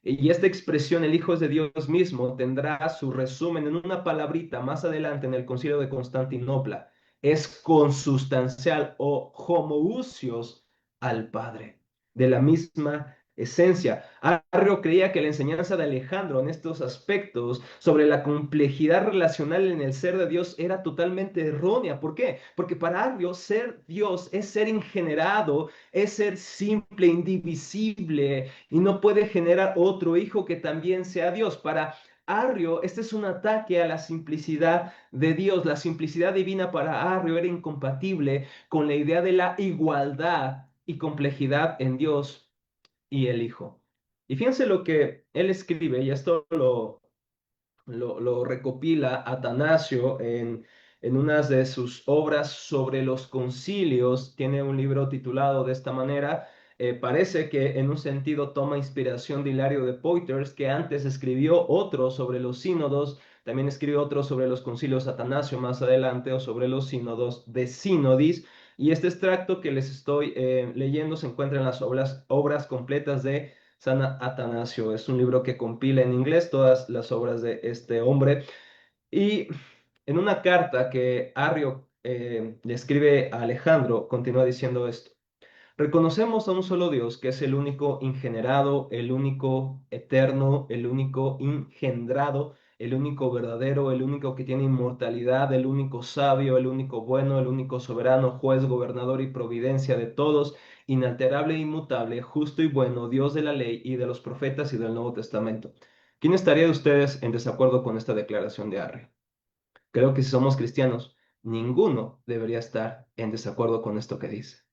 Y esta expresión, el Hijo es de Dios mismo, tendrá su resumen en una palabrita más adelante en el Concilio de Constantinopla. Es consustancial o homoousios al Padre, de la misma esencia. Arrio creía que la enseñanza de Alejandro en estos aspectos sobre la complejidad relacional en el ser de Dios era totalmente errónea. ¿Por qué? Porque para Arrio ser Dios es ser ingenerado, es ser simple, indivisible y no puede generar otro hijo que también sea Dios. Para Arrio, este es un ataque a la simplicidad de Dios. La simplicidad divina para Arrio era incompatible con la idea de la igualdad y complejidad en Dios y el Hijo. Y fíjense lo que él escribe, y esto lo recopila Atanasio en una de sus obras sobre los concilios. Tiene un libro titulado de esta manera. Parece que en un sentido toma inspiración de Hilario de Poitiers, que antes escribió otro sobre los sínodos, también escribió otro sobre los concilios Atanasio más adelante, o sobre los sínodos de Sínodis. Y este extracto que les estoy leyendo se encuentra en las obras completas de San Atanasio. Es un libro que compila en inglés todas las obras de este hombre. Y en una carta que Arrio le escribe a Alejandro, continúa diciendo esto. Reconocemos a un solo Dios, que es el único ingenerado, el único eterno, el único engendrado, el único verdadero, el único que tiene inmortalidad, el único sabio, el único bueno, el único soberano, juez, gobernador y providencia de todos, inalterable e inmutable, justo y bueno, Dios de la ley y de los profetas y del Nuevo Testamento. ¿Quién estaría de ustedes en desacuerdo con esta declaración de Arri? Creo que si somos cristianos, ninguno debería estar en desacuerdo con esto que dice.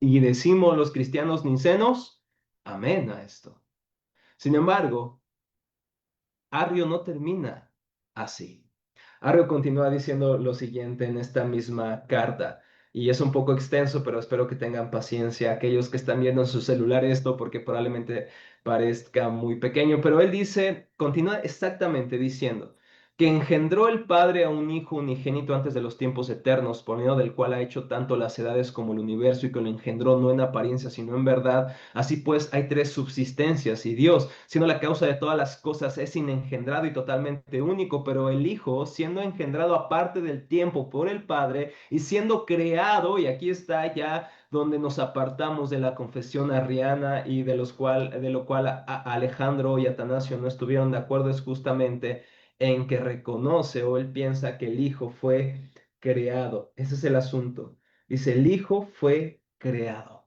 Y decimos los cristianos nicenos, amén a esto. Sin embargo, Arrio no termina así. Arrio continúa diciendo lo siguiente en esta misma carta, y es un poco extenso, pero espero que tengan paciencia aquellos que están viendo en su celular esto, porque probablemente parezca muy pequeño, pero él dice, continúa exactamente diciendo, que engendró el Padre a un Hijo unigénito antes de los tiempos eternos, por medio del cual ha hecho tanto las edades como el universo, y que lo engendró no en apariencia, sino en verdad. Así pues, hay tres subsistencias, y Dios, siendo la causa de todas las cosas, es inengendrado y totalmente único, pero el Hijo, siendo engendrado aparte del tiempo por el Padre y siendo creado, y aquí está ya donde nos apartamos de la confesión arriana y de lo cual Alejandro y Atanasio no estuvieron de acuerdo, es justamente en que reconoce o él piensa que el Hijo fue creado. Ese es el asunto. Dice, el Hijo fue creado.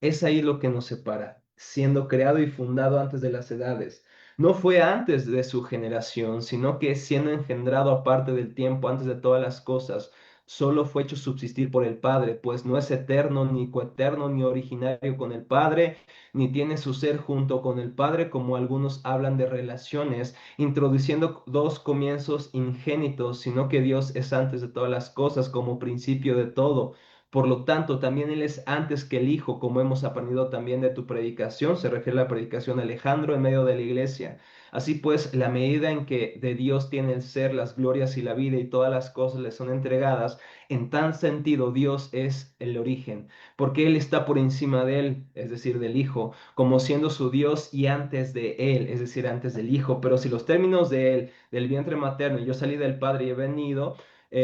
Es ahí lo que nos separa, siendo creado y fundado antes de las edades. No fue antes de su generación, sino que siendo engendrado aparte del tiempo, antes de todas las cosas, solo fue hecho subsistir por el Padre, pues no es eterno, ni coeterno, ni originario con el Padre, ni tiene su ser junto con el Padre, como algunos hablan de relaciones, introduciendo dos comienzos ingénitos, sino que Dios es antes de todas las cosas, como principio de todo. Por lo tanto, también Él es antes que el Hijo, como hemos aprendido también de tu predicación, se refiere a la predicación de Alejandro en medio de la iglesia. Así pues, la medida en que de Dios tiene el ser, las glorias y la vida y todas las cosas le son entregadas, en tan sentido Dios es el origen, porque Él está por encima de Él, es decir, del Hijo, como siendo su Dios y antes de Él, es decir, antes del Hijo. Pero si los términos de Él, del vientre materno, y yo salí del Padre y he venido,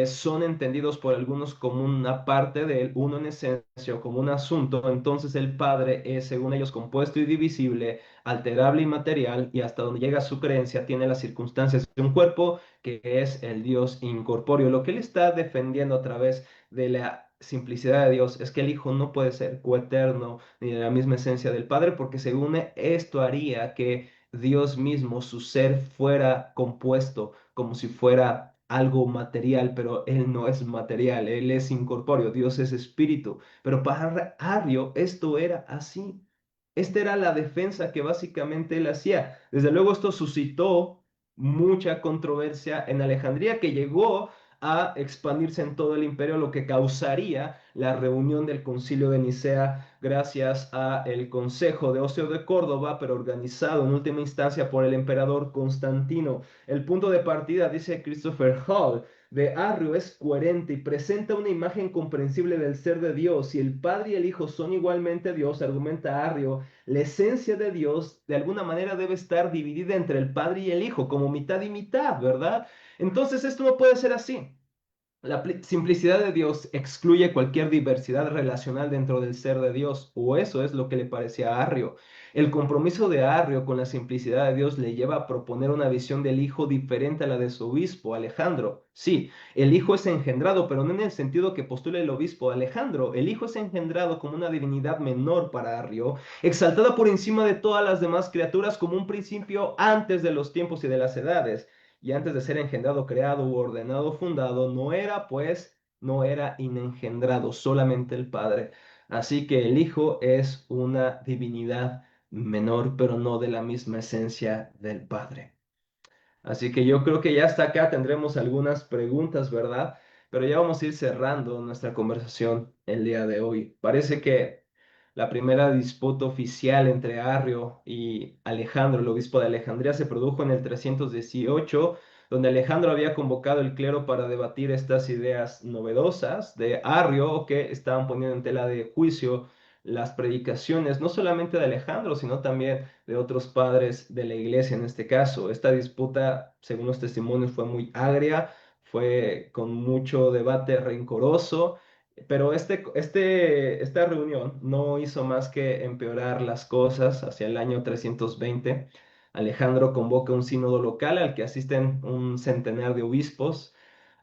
son entendidos por algunos como una parte de él, uno en esencia o como un asunto, entonces el Padre es, según ellos, compuesto y divisible, alterable y material, y hasta donde llega su creencia tiene las circunstancias de un cuerpo que es el Dios incorpóreo. Lo que él está defendiendo a través de la simplicidad de Dios es que el Hijo no puede ser coeterno ni de la misma esencia del Padre, porque según esto haría que Dios mismo, su ser, fuera compuesto como si fuera algo material, pero Él no es material, Él es incorpóreo, Dios es espíritu. Pero para Arrio esto era así. Esta era la defensa que básicamente él hacía. Desde luego esto suscitó mucha controversia en Alejandría que llegó a expandirse en todo el imperio, lo que causaría la reunión del Concilio de Nicea gracias a el Consejo de Ocio de Córdoba, pero organizado en última instancia por el emperador Constantino. El punto de partida, dice Christopher Hall, de Arrio es coherente y presenta una imagen comprensible del ser de Dios. Si el Padre y el Hijo son igualmente Dios, argumenta Arrio, la esencia de Dios de alguna manera debe estar dividida entre el Padre y el Hijo, como mitad y mitad, ¿verdad? Entonces esto no puede ser así. La simplicidad de Dios excluye cualquier diversidad relacional dentro del ser de Dios, o eso es lo que le parecía a Arrio. El compromiso de Arrio con la simplicidad de Dios le lleva a proponer una visión del Hijo diferente a la de su obispo, Alejandro. Sí, el Hijo es engendrado, pero no en el sentido que postula el obispo Alejandro. El Hijo es engendrado como una divinidad menor para Arrio, exaltada por encima de todas las demás criaturas como un principio antes de los tiempos y de las edades, y antes de ser engendrado, creado u ordenado, fundado, no era, pues, no era inengendrado, solamente el Padre. Así que el Hijo es una divinidad menor, pero no de la misma esencia del Padre. Así que yo creo que ya hasta acá tendremos algunas preguntas, ¿verdad? Pero ya vamos a ir cerrando nuestra conversación el día de hoy. Parece que la primera disputa oficial entre Arrio y Alejandro, el obispo de Alejandría, se produjo en el 318, donde Alejandro había convocado el clero para debatir estas ideas novedosas de Arrio que estaban poniendo en tela de juicio las predicaciones, no solamente de Alejandro, sino también de otros padres de la iglesia en este caso. Esta disputa, según los testimonios, fue muy agria, fue con mucho debate rencoroso Pero esta reunión no hizo más que empeorar las cosas. Hacia el año 320, Alejandro convoca un sínodo local al que asisten un centenar de obispos.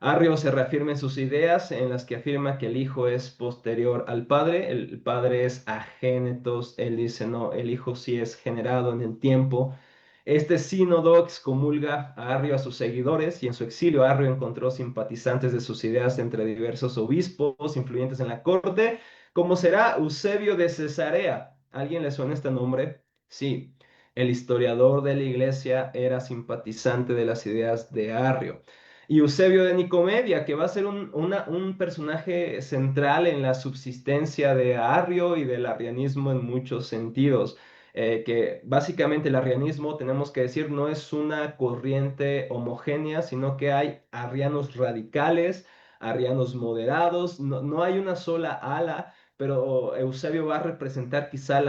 Arrio se reafirma en sus ideas, en las que afirma que el Hijo es posterior al Padre, el Padre es agénetos, él dice no, el Hijo sí es generado en el tiempo. Este sínodo excomulga a Arrio a sus seguidores y en su exilio Arrio encontró simpatizantes de sus ideas entre diversos obispos influyentes en la corte, como será Eusebio de Cesarea. ¿Alguien le suena este nombre? Sí, el historiador de la iglesia era simpatizante de las ideas de Arrio. Y Eusebio de Nicomedia, que va a ser un personaje central en la subsistencia de Arrio y del arrianismo en muchos sentidos, que básicamente el arrianismo, tenemos que decir, no es una corriente homogénea, sino que hay arrianos radicales, arrianos moderados, no hay una sola ala, pero Eusebio va a representar quizá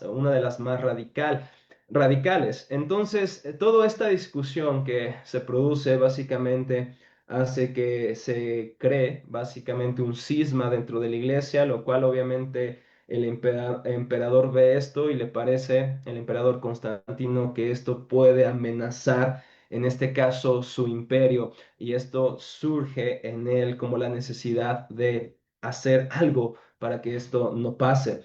una de las más radicales. Entonces, toda esta discusión que se produce básicamente hace que se cree básicamente un cisma dentro de la iglesia, lo cual obviamente emperador ve esto y le parece, el emperador Constantino, que esto puede amenazar, en este caso, su imperio, y esto surge en él como la necesidad de hacer algo para que esto no pase.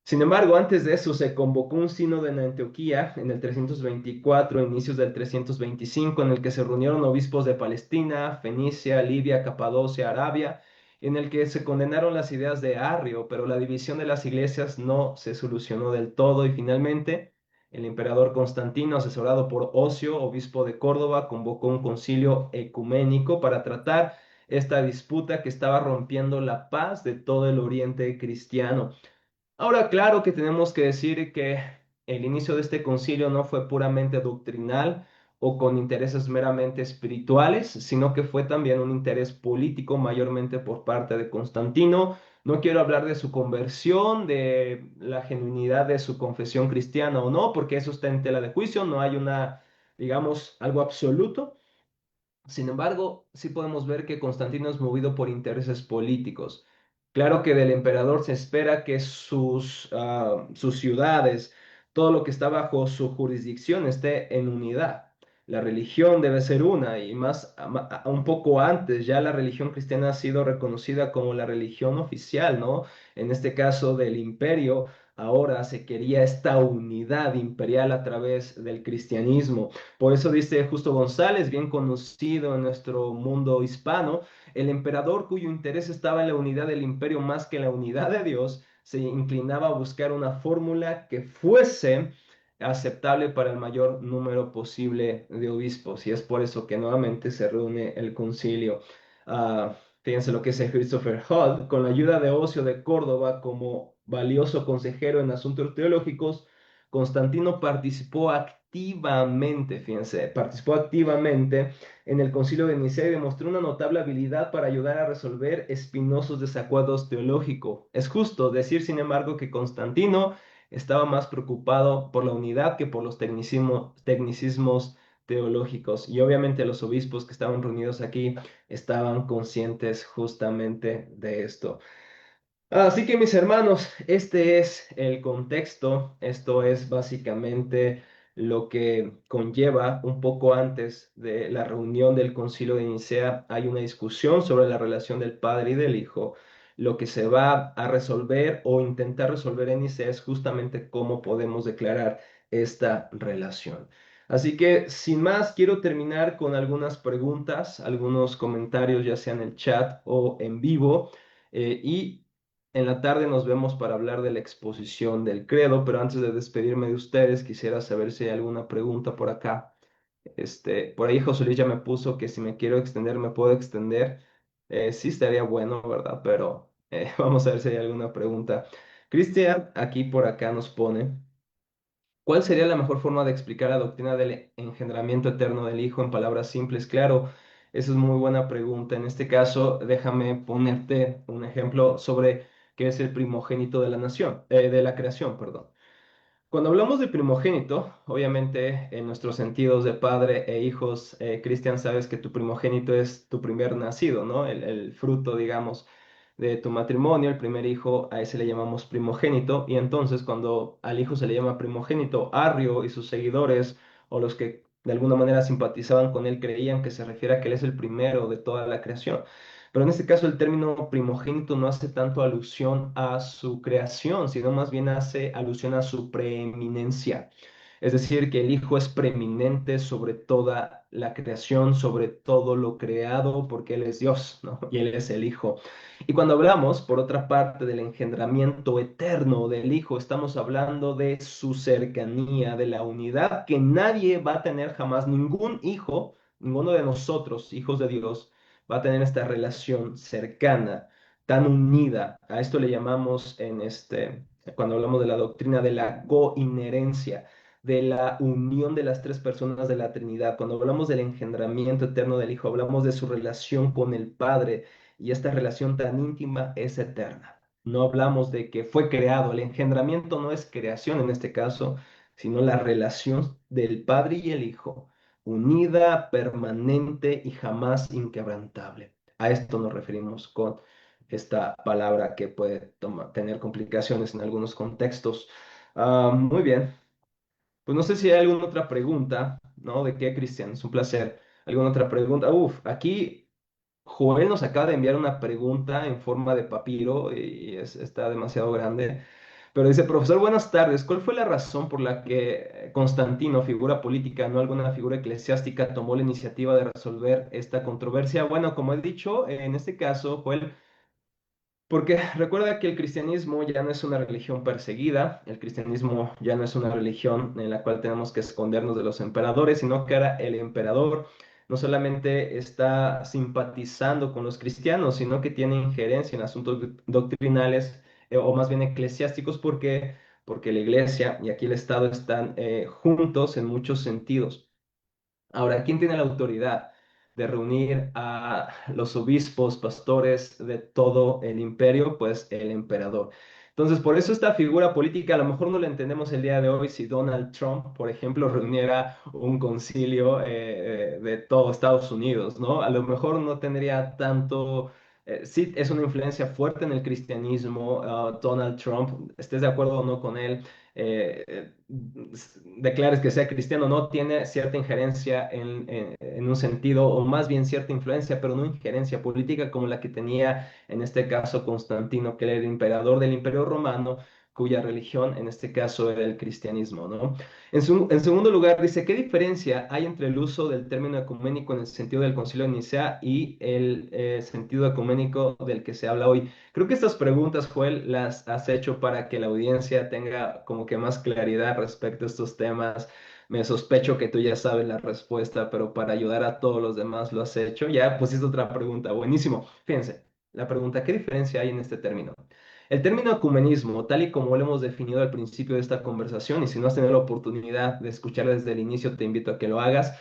Sin embargo, antes de eso se convocó un sínodo en Antioquía en el 324, inicios del 325, en el que se reunieron obispos de Palestina, Fenicia, Libia, Capadocia, Arabia, en el que se condenaron las ideas de Arrio, pero la división de las iglesias no se solucionó del todo y finalmente el emperador Constantino, asesorado por Ocio, obispo de Córdoba, convocó un concilio ecuménico para tratar esta disputa que estaba rompiendo la paz de todo el oriente cristiano. Ahora, claro que tenemos que decir que el inicio de este concilio no fue puramente doctrinal o con intereses meramente espirituales, sino que fue también un interés político mayormente por parte de Constantino. No quiero hablar de su conversión, de la genuinidad de su confesión cristiana o no, porque eso está en tela de juicio, no hay digamos, algo absoluto. Sin embargo, sí podemos ver que Constantino es movido por intereses políticos. Claro que del emperador se espera que sus ciudades, todo lo que está bajo su jurisdicción esté en unidad. La religión debe ser una y más un poco antes ya la religión cristiana ha sido reconocida como la religión oficial, ¿no? En este caso del imperio, ahora se quería esta unidad imperial a través del cristianismo. Por eso dice Justo González, bien conocido en nuestro mundo hispano, el emperador cuyo interés estaba en la unidad del imperio más que en la unidad de Dios, se inclinaba a buscar una fórmula que fuese aceptable para el mayor número posible de obispos. Y es por eso que nuevamente se reúne el concilio. Fíjense lo que dice Christopher Hall, con la ayuda de Ocio de Córdoba como valioso consejero en asuntos teológicos, Constantino participó activamente en el Concilio de Nicea y demostró una notable habilidad para ayudar a resolver espinosos desacuerdos teológicos. Es justo decir, sin embargo, que Constantino estaba más preocupado por la unidad que por los tecnicismos teológicos. Y obviamente los obispos que estaban reunidos aquí estaban conscientes justamente de esto. Así que mis hermanos, este es el contexto, esto es básicamente lo que conlleva un poco antes de la reunión del Concilio de Nicea. Hay una discusión sobre la relación del Padre y del Hijo. Lo que se va a resolver o intentar resolver en Nicea es justamente cómo podemos declarar esta relación. Así que sin más, quiero terminar con algunas preguntas, algunos comentarios, ya sea en el chat o en vivo. Y en la tarde nos vemos para hablar de la exposición del credo, pero antes de despedirme de ustedes, quisiera saber si hay alguna pregunta por acá. Por ahí José Luis ya me puso que si me quiero extender, me puedo extender. Sí estaría bueno, ¿verdad? Pero vamos a ver si hay alguna pregunta. Cristian, aquí por acá nos pone. ¿Cuál sería la mejor forma de explicar la doctrina del engendramiento eterno del Hijo en palabras simples? Claro, esa es muy buena pregunta. En este caso, déjame ponerte un ejemplo sobre qué es el primogénito de la nación, de la creación, perdón. Cuando hablamos de primogénito, obviamente en nuestros sentidos de padre e hijos, Cristian, sabes que tu primogénito es tu primer nacido, ¿no? El fruto, digamos. de tu matrimonio, el primer hijo, a ese le llamamos primogénito, y entonces cuando al hijo se le llama primogénito, Arrio y sus seguidores, o los que de alguna manera simpatizaban con él, creían que se refiere a que él es el primero de toda la creación. Pero en este caso el término primogénito no hace tanto alusión a su creación, sino más bien hace alusión a su preeminencia. Es decir, que el Hijo es preeminente sobre toda la creación, sobre todo lo creado, porque Él es Dios, ¿no? Y Él es el Hijo. Y cuando hablamos, por otra parte, del engendramiento eterno del Hijo, estamos hablando de su cercanía, de la unidad que nadie va a tener jamás, ningún hijo, ninguno de nosotros, hijos de Dios, va a tener esta relación cercana, tan unida. A esto le llamamos cuando hablamos de la doctrina de la coinherencia, de la unión de las tres personas de la Trinidad. Cuando hablamos del engendramiento eterno del Hijo, hablamos de su relación con el Padre, y esta relación tan íntima es eterna. No hablamos de que fue creado. El engendramiento no es creación en este caso, sino la relación del Padre y el Hijo, unida, permanente y jamás inquebrantable. A esto nos referimos con esta palabra que puede tener complicaciones en algunos contextos. Muy bien. Pues no sé si hay alguna otra pregunta, ¿no? ¿De qué, Cristian? Es un placer. ¿Alguna otra pregunta? Uf, aquí Joel nos acaba de enviar una pregunta en forma de papiro y está demasiado grande. Pero dice, profesor, buenas tardes. ¿Cuál fue la razón por la que Constantino, figura política, no alguna figura eclesiástica, tomó la iniciativa de resolver esta controversia? Bueno, como he dicho, en este caso, Joel, porque recuerda que el cristianismo ya no es una religión perseguida, el cristianismo ya no es una religión en la cual tenemos que escondernos de los emperadores, sino que ahora el emperador no solamente está simpatizando con los cristianos, sino que tiene injerencia en asuntos doctrinales, o más bien eclesiásticos, porque la iglesia y aquí el Estado están juntos en muchos sentidos. Ahora, ¿quién tiene la autoridad de reunir a los obispos, pastores de todo el imperio? Pues el emperador. Entonces, por eso esta figura política a lo mejor no la entendemos el día de hoy si Donald Trump, por ejemplo, reuniera un concilio de todo Estados Unidos, ¿no? A lo mejor no tendría tanto... sí, es una influencia fuerte en el cristianismo, Donald Trump, estés de acuerdo o no con él, declares que sea cristiano, no tiene cierta injerencia en un sentido, o más bien cierta influencia, pero no injerencia política como la que tenía en este caso Constantino, que era el emperador del Imperio Romano, cuya religión en este caso era el cristianismo, ¿no? En segundo lugar, dice, ¿qué diferencia hay entre el uso del término ecuménico en el sentido del Concilio de Nicea y el sentido ecuménico del que se habla hoy? Creo que estas preguntas, Joel, las has hecho para que la audiencia tenga como que más claridad respecto a estos temas. Me sospecho que tú ya sabes la respuesta, pero para ayudar a todos los demás lo has hecho. Ya pusiste otra pregunta. Buenísimo. Fíjense, la pregunta, ¿qué diferencia hay en este término? El término ecumenismo, tal y como lo hemos definido al principio de esta conversación, y si no has tenido la oportunidad de escuchar desde el inicio, te invito a que lo hagas.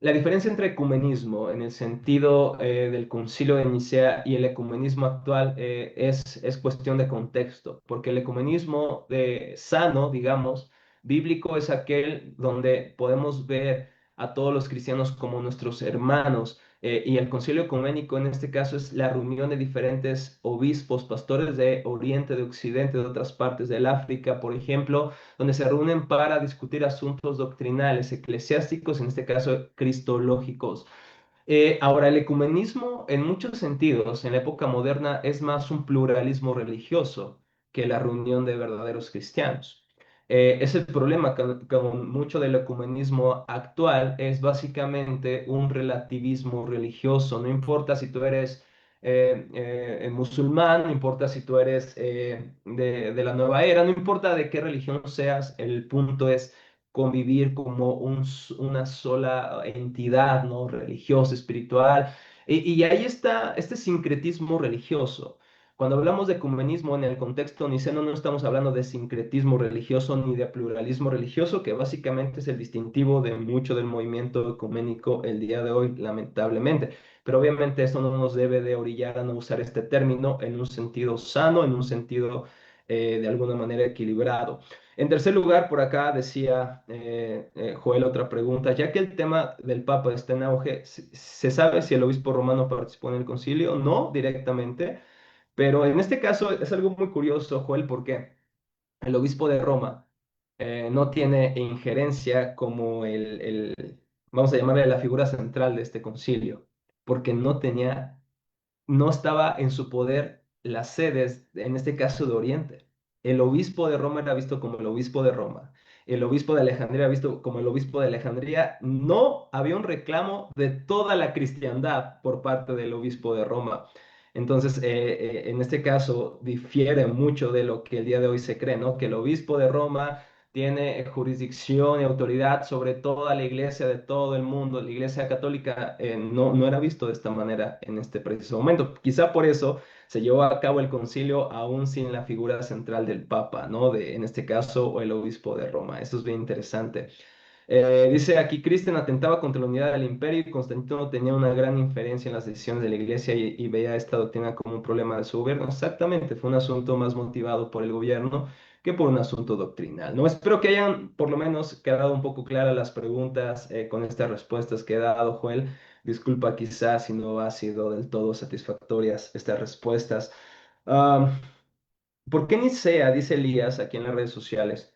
La diferencia entre ecumenismo en el sentido del Concilio de Nicea y el ecumenismo actual es cuestión de contexto, porque el ecumenismo sano, digamos, bíblico, es aquel donde podemos ver a todos los cristianos como nuestros hermanos. Y el concilio ecuménico en este caso es la reunión de diferentes obispos, pastores de Oriente, de Occidente, de otras partes del África, por ejemplo, donde se reúnen para discutir asuntos doctrinales, eclesiásticos, en este caso cristológicos. Ahora, el ecumenismo en muchos sentidos, en la época moderna, es más un pluralismo religioso que la reunión de verdaderos cristianos. Es el problema con mucho del ecumenismo actual, es básicamente un relativismo religioso. No importa si tú eres musulmán, no importa si tú eres de la nueva era, no importa de qué religión seas, el punto es convivir como una sola entidad, ¿no? Religiosa, espiritual. Y ahí está este sincretismo religioso. Cuando hablamos de ecumenismo en el contexto niceno, no estamos hablando de sincretismo religioso ni de pluralismo religioso, que básicamente es el distintivo de mucho del movimiento ecuménico el día de hoy, lamentablemente. Pero obviamente esto no nos debe de orillar a no usar este término en un sentido sano, en un sentido de alguna manera equilibrado. En tercer lugar, por acá decía Joel otra pregunta, ya que el tema del Papa está en auge, ¿se sabe si el obispo romano participó en el concilio? No, directamente, Pero en este caso es algo muy curioso, Joel, porque el obispo de Roma no tiene injerencia como vamos a llamarle la figura central de este concilio, porque no estaba en su poder las sedes, en este caso de Oriente. El obispo de Roma era visto como el obispo de Roma. El obispo de Alejandría era visto como el obispo de Alejandría. No había un reclamo de toda la cristiandad por parte del obispo de Roma. Entonces, en este caso, difiere mucho de lo que el día de hoy se cree, ¿no? Que el obispo de Roma tiene jurisdicción y autoridad sobre toda la iglesia de todo el mundo. La iglesia católica no era visto de esta manera en este preciso momento. Quizá por eso se llevó a cabo el concilio aún sin la figura central del Papa, ¿no? En este caso, o el obispo de Roma. Esto es bien interesante. Dice aquí, Cristian atentaba contra la unidad del imperio y Constantino tenía una gran inferencia en las decisiones de la iglesia y veía esta doctrina como un problema de su gobierno. Exactamente, fue un asunto más motivado por el gobierno que por un asunto doctrinal, ¿no? Espero que hayan por lo menos quedado un poco claras las preguntas con estas respuestas que he dado, Joel. Disculpa quizás si no ha sido del todo satisfactorias estas respuestas. Ah, ¿Por qué Nicea, dice Elías aquí en las redes sociales?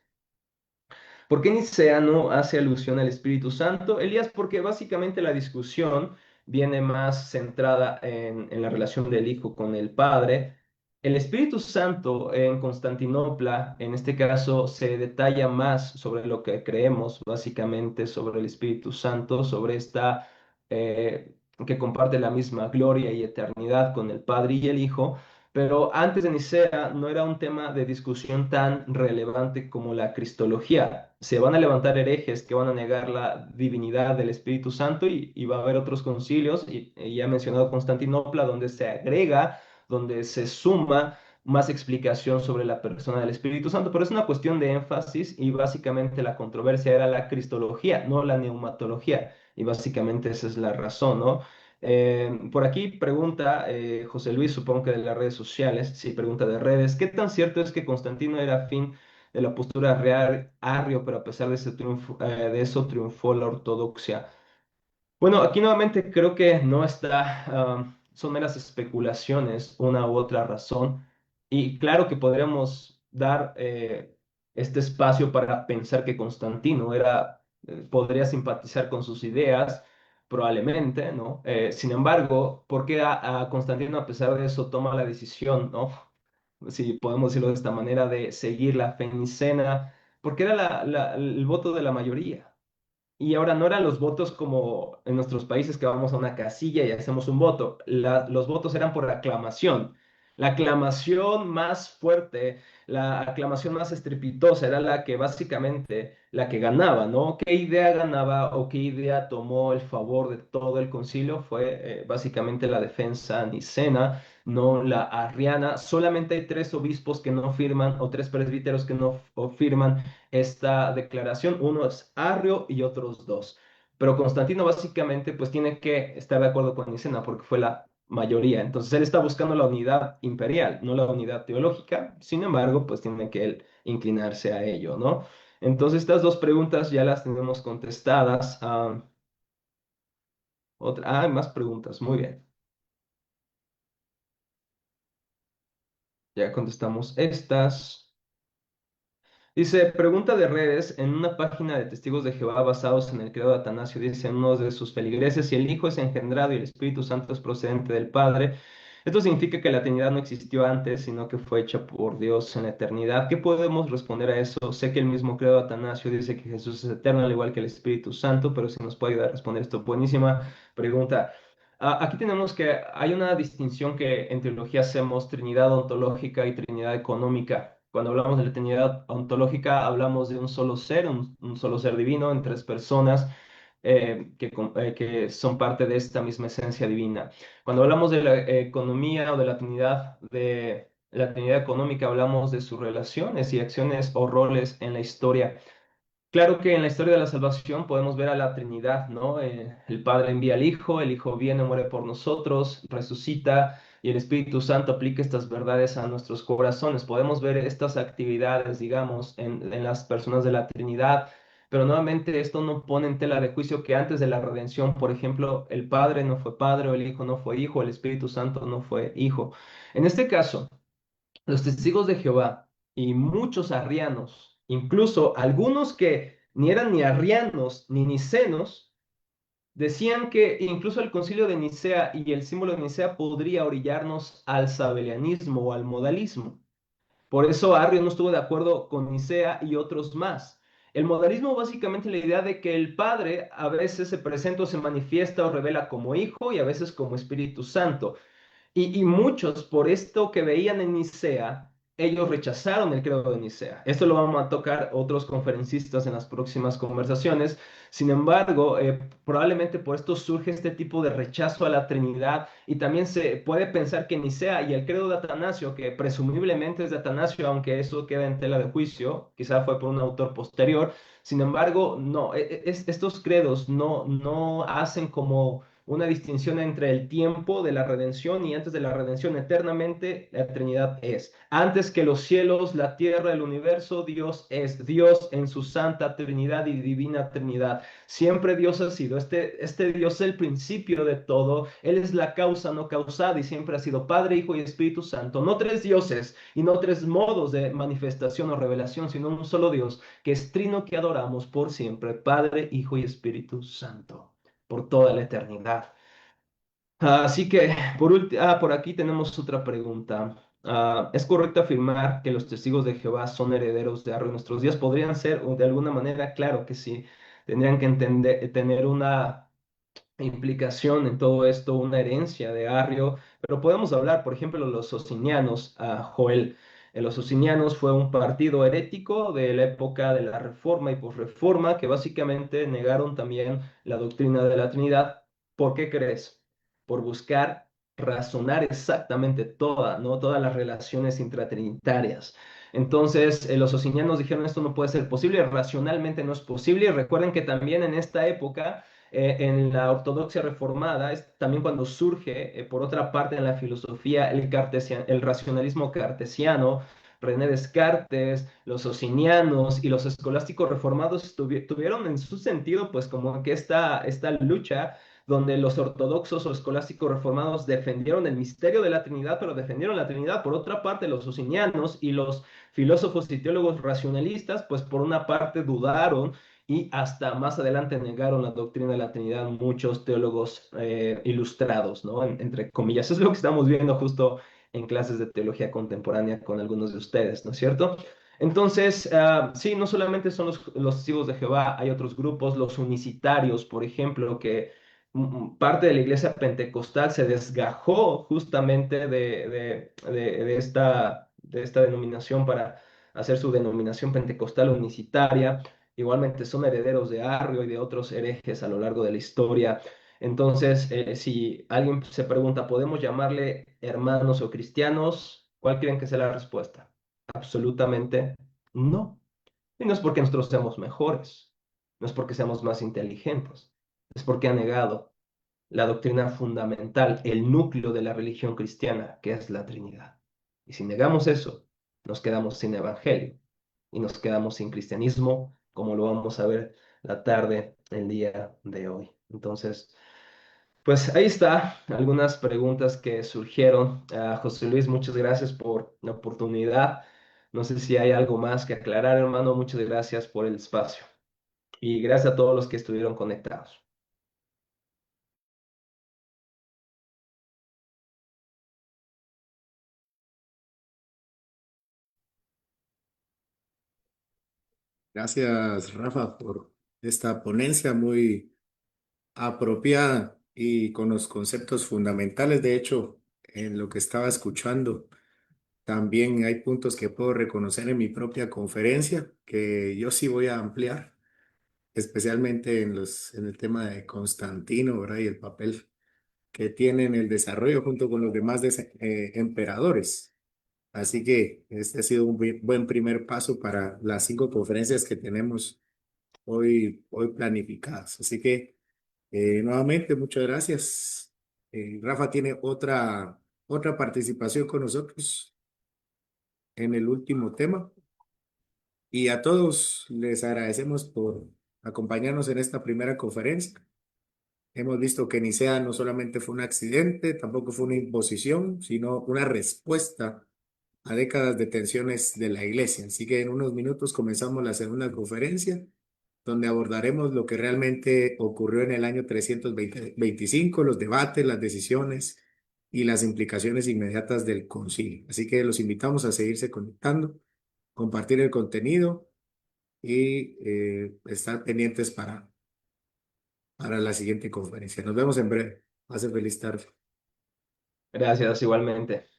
¿Por qué Nicea no hace alusión al Espíritu Santo? Elías, porque básicamente la discusión viene más centrada en la relación del Hijo con el Padre. El Espíritu Santo en Constantinopla, en este caso, se detalla más sobre lo que creemos, básicamente sobre el Espíritu Santo, sobre esta que comparte la misma gloria y eternidad con el Padre y el Hijo. Pero antes de Nicea no era un tema de discusión tan relevante como la cristología. Se van a levantar herejes que van a negar la divinidad del Espíritu Santo y va a haber otros concilios, y ya he mencionado Constantinopla, donde se agrega, donde se suma más explicación sobre la persona del Espíritu Santo, pero es una cuestión de énfasis y básicamente la controversia era la cristología, no la neumatología, y básicamente esa es la razón, ¿no? Por aquí pregunta José Luis, supongo que de las redes sociales, sí, pregunta de redes, ¿qué tan cierto es que Constantino era afín de la postura real arrio, pero a pesar de, ese triunfo, de eso triunfó la ortodoxia? Bueno, aquí nuevamente creo que no está, son meras especulaciones, una u otra razón. Y claro que podríamos dar este espacio para pensar que Constantino podría simpatizar con sus ideas, probablemente, ¿no? Sin embargo, ¿por qué a Constantino, a pesar de eso, toma la decisión, ¿no? Si podemos decirlo de esta manera, de seguir la fe nicena? Porque era el voto de la mayoría. Y ahora no eran los votos como en nuestros países que vamos a una casilla y hacemos un voto. Los votos eran por aclamación. La aclamación más fuerte, la aclamación más estrepitosa era la que básicamente la que ganaba, ¿no? ¿Qué idea ganaba o qué idea tomó el favor de todo el concilio? Fue básicamente la defensa nicena, no la arriana. Solamente hay tres obispos que no firman o tres presbíteros que no firman esta declaración. Uno es Arrio y otros dos. Pero Constantino básicamente pues tiene que estar de acuerdo con Nicena porque fue la mayoría. Entonces él está buscando la unidad imperial, no la unidad teológica. Sin embargo, pues tiene que él inclinarse a ello, ¿no? Entonces estas dos preguntas ya las tenemos contestadas. Hay más preguntas, muy bien. Ya contestamos estas. Dice, pregunta de redes, en una página de testigos de Jehová basados en el credo de Atanasio, dice en uno de sus feligreses, si el Hijo es engendrado y el Espíritu Santo es procedente del Padre, esto significa que la Trinidad no existió antes, sino que fue hecha por Dios en la eternidad. ¿Qué podemos responder a eso? Sé que el mismo credo de Atanasio dice que Jesús es eterno, al igual que el Espíritu Santo, pero si nos puede ayudar a responder esto. Buenísima pregunta. Aquí tenemos que hay una distinción que en teología hacemos Trinidad ontológica y Trinidad económica. Cuando hablamos de la Trinidad ontológica, hablamos de un solo ser, un solo ser divino en tres personas que son parte de esta misma esencia divina. Cuando hablamos de la economía o de la Trinidad económica, hablamos de sus relaciones y acciones o roles en la historia. Claro que en la historia de la salvación podemos ver a la Trinidad, ¿no? El Padre envía al Hijo, el Hijo viene, muere por nosotros, resucita y el Espíritu Santo aplica estas verdades a nuestros corazones. Podemos ver estas actividades, digamos, en las personas de la Trinidad pero nuevamente esto no pone en tela de juicio que antes de la redención, por ejemplo, el Padre no fue Padre, o el Hijo no fue Hijo, el Espíritu Santo no fue Hijo. En este caso, los testigos de Jehová y muchos arrianos, incluso algunos que ni eran ni arrianos ni nicenos, decían que incluso el concilio de Nicea y el símbolo de Nicea podría orillarnos al sabelianismo o al modalismo. Por eso Arrio no estuvo de acuerdo con Nicea y otros más. El modalismo básicamente la idea de que el Padre a veces se presenta o se manifiesta o revela como Hijo y a veces como Espíritu Santo. Y muchos, por esto que veían en Nicea, ellos rechazaron el credo de Nicea. Esto lo vamos a tocar otros conferencistas en las próximas conversaciones. Sin embargo, probablemente por esto surge este tipo de rechazo a la Trinidad y también se puede pensar que Nicea y el credo de Atanasio, que presumiblemente es de Atanasio, aunque eso queda en tela de juicio, quizá fue por un autor posterior. Sin embargo, no, estos credos no hacen como una distinción entre el tiempo de la redención y antes de la redención. Eternamente la Trinidad es. Antes que los cielos, la tierra, el universo, Dios es. Dios en su santa Trinidad y divina Trinidad. Siempre Dios ha sido. Este Dios es el principio de todo. Él es la causa no causada y siempre ha sido Padre, Hijo y Espíritu Santo. No tres dioses y no tres modos de manifestación o revelación, sino un solo Dios que es trino, que adoramos por siempre, Padre, Hijo y Espíritu Santo por toda la eternidad. Así que, por aquí tenemos otra pregunta. ¿Es correcto afirmar que los testigos de Jehová son herederos de Arro en nuestros días? ¿Podrían ser o de alguna manera? Claro que sí. Tendrían que tener una implicación en todo esto, una herencia de Arrio, pero podemos hablar, por ejemplo, los socinianos, Joel. Los socinianos fue un partido herético de la época de la Reforma y posreforma que básicamente negaron también la doctrina de la Trinidad. ¿Por qué crees? Por buscar razonar exactamente ¿no? Todas las relaciones intratrinitarias. Entonces, los socinianos dijeron esto no puede ser posible, racionalmente no es posible. Y recuerden que también en esta época en la ortodoxia reformada, es también cuando surge, por otra parte, en la filosofía, el racionalismo cartesiano, René Descartes, los socinianos y los escolásticos reformados tuvieron en su sentido, pues como que esta lucha donde los ortodoxos o escolásticos reformados defendieron el misterio de la Trinidad, pero defendieron la Trinidad. Por otra parte, los socinianos y los filósofos y teólogos racionalistas, pues por una parte dudaron y hasta más adelante negaron la doctrina de la Trinidad muchos teólogos ilustrados, ¿no? Entre comillas. Eso es lo que estamos viendo justo en clases de teología contemporánea con algunos de ustedes, ¿no es cierto? Entonces, sí, no solamente son los testigos de Jehová, hay otros grupos, los unicitarios, por ejemplo, que parte de la iglesia pentecostal se desgajó justamente de esta denominación para hacer su denominación pentecostal unicitaria. Igualmente son herederos de Arrio y de otros herejes a lo largo de la historia. Entonces, si alguien se pregunta, ¿podemos llamarle hermanos o cristianos? ¿Cuál creen que sea la respuesta? Absolutamente no. Y no es porque nosotros seamos mejores, no es porque seamos más inteligentes, es porque ha negado la doctrina fundamental, el núcleo de la religión cristiana, que es la Trinidad. Y si negamos eso, nos quedamos sin evangelio y nos quedamos sin cristianismo, como lo vamos a ver la tarde, el día de hoy. Entonces, pues ahí está, algunas preguntas que surgieron. José Luis, muchas gracias por la oportunidad. No sé si hay algo más que aclarar, hermano. Muchas gracias por el espacio. Y gracias a todos los que estuvieron conectados. Gracias, Rafa, por esta ponencia muy apropiada y con los conceptos fundamentales. De hecho, en lo que estaba escuchando, también hay puntos que puedo reconocer en mi propia conferencia que yo sí voy a ampliar, especialmente en el tema de Constantino, ¿verdad? Y el papel que tiene en el desarrollo junto con los demás emperadores. Así que este ha sido un buen primer paso para las 5 conferencias que tenemos hoy planificadas. Así que nuevamente, muchas gracias. Rafa tiene otra participación con nosotros en el último tema y a todos les agradecemos por acompañarnos en esta primera conferencia. Hemos visto que Nicea no solamente fue un accidente, tampoco fue una imposición, sino una respuesta a décadas de tensiones de la Iglesia. Así que en unos minutos comenzamos la segunda conferencia, donde abordaremos lo que realmente ocurrió en el año 325, los debates, las decisiones y las implicaciones inmediatas del concilio. Así que los invitamos a seguirse conectando, compartir el contenido y estar pendientes para la siguiente conferencia. Nos vemos en breve. Pase feliz tarde. Gracias, igualmente.